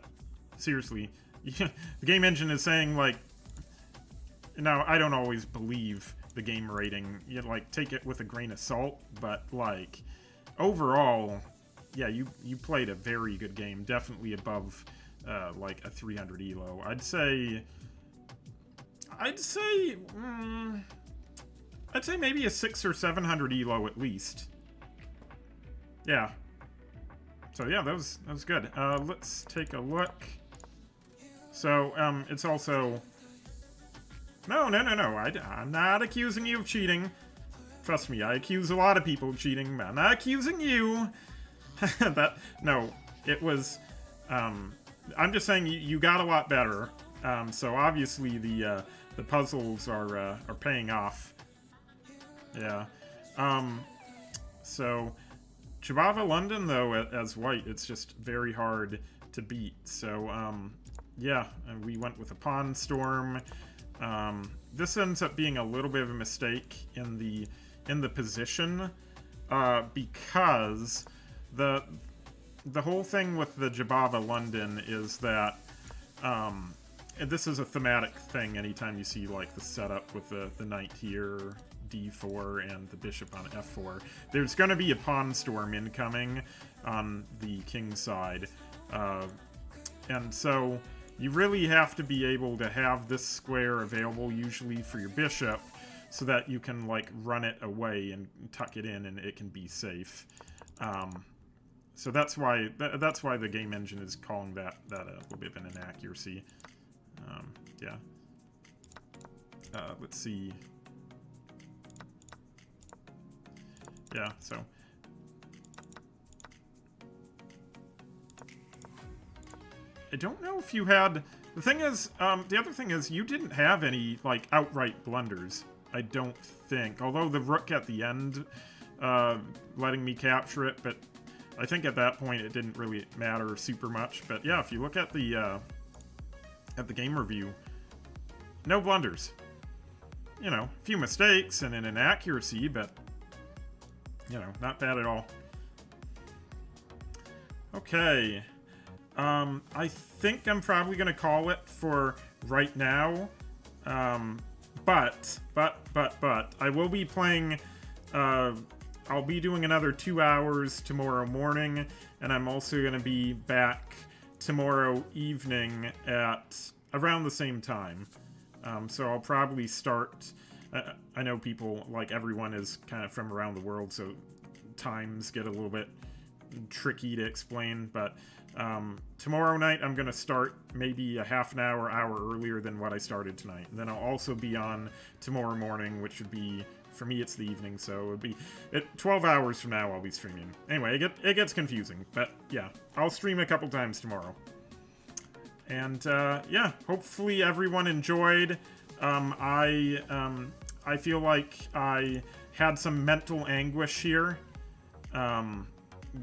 seriously, the game engine is saying, like, now, I don't always believe the game rating. You, like, take it with a grain of salt, but, like, overall, yeah, you played a very good game. Definitely above, like, a 300 elo. I'd say maybe a 600 or 700 elo at least. Yeah. So, yeah, that was good. Let's take a look. So, it's also... No. I'm not accusing you of cheating. Trust me, I accuse a lot of people of cheating. I'm not accusing you. No, it was... I'm just saying you got a lot better. So obviously the puzzles are paying off. Yeah. So Chibava London, though, as white, it's just very hard to beat. So yeah, and we went with a Pawn Storm. This ends up being a little bit of a mistake in the position, because the whole thing with the Jabava London is that this is a thematic thing. Anytime you see, like, the setup with the knight here, d4, and the bishop on f4, there's going to be a pawn storm incoming on the king side, and so you really have to be able to have this square available usually for your bishop, so that you can like run it away and tuck it in and it can be safe. So that's why the game engine is calling that a little bit of an inaccuracy. Yeah. Let's see. Yeah, so I don't know if you had... The thing is, the other thing is, you didn't have any, like, outright blunders. I don't think. Although the rook at the end, letting me capture it, but I think at that point it didn't really matter super much. But yeah, if you look at the game review, no blunders. You know, a few mistakes and an inaccuracy, but, you know, not bad at all. Okay. I think I'm probably going to call it for right now. But, I will be playing, I'll be doing another 2 hours tomorrow morning, and I'm also going to be back tomorrow evening at around the same time. So I'll probably start, I know people, like everyone is kind of from around the world, so times get a little bit tricky to explain, but tomorrow night I'm going to start maybe a half an hour earlier than what I started tonight. And then I'll also be on tomorrow morning, which would be, for me it's the evening, so it would be 12 hours from now I'll be streaming. Anyway, it gets confusing, but yeah, I'll stream a couple times tomorrow. And yeah, hopefully everyone enjoyed. I feel like I had some mental anguish here.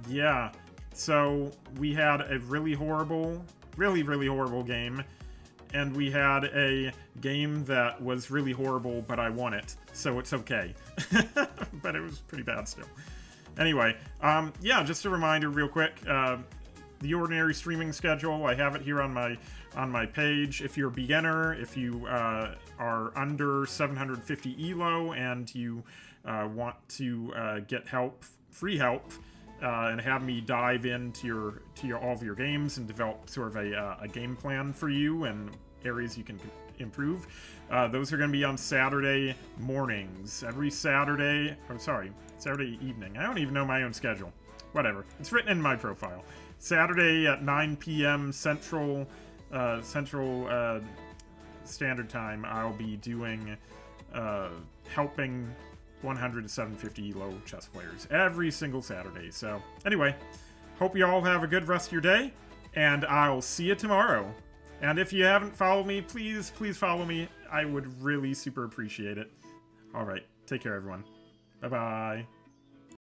Yeah, so we had a really horrible, really horrible game, and we had a game that was really horrible, but I won it, so it's okay. But it was pretty bad still. Anyway, yeah, just a reminder real quick, the ordinary streaming schedule, I have it here on my page. If you're a beginner, if you are under 750 ELO and you want to get help, free help, and have me dive into all of your games and develop sort of a game plan for you and areas you can improve. Those are going to be on Saturday mornings. Every Saturday, Saturday evening. I don't even know my own schedule. Whatever. It's written in my profile. Saturday at 9 p.m. Central Standard Time, I'll be doing helping 100 to 750 ELO chess players every single Saturday. So anyway, hope you all have a good rest of your day, and I'll see you tomorrow. And if you haven't followed me, please follow me. I would really super appreciate it. All right, take care, everyone. Bye-bye.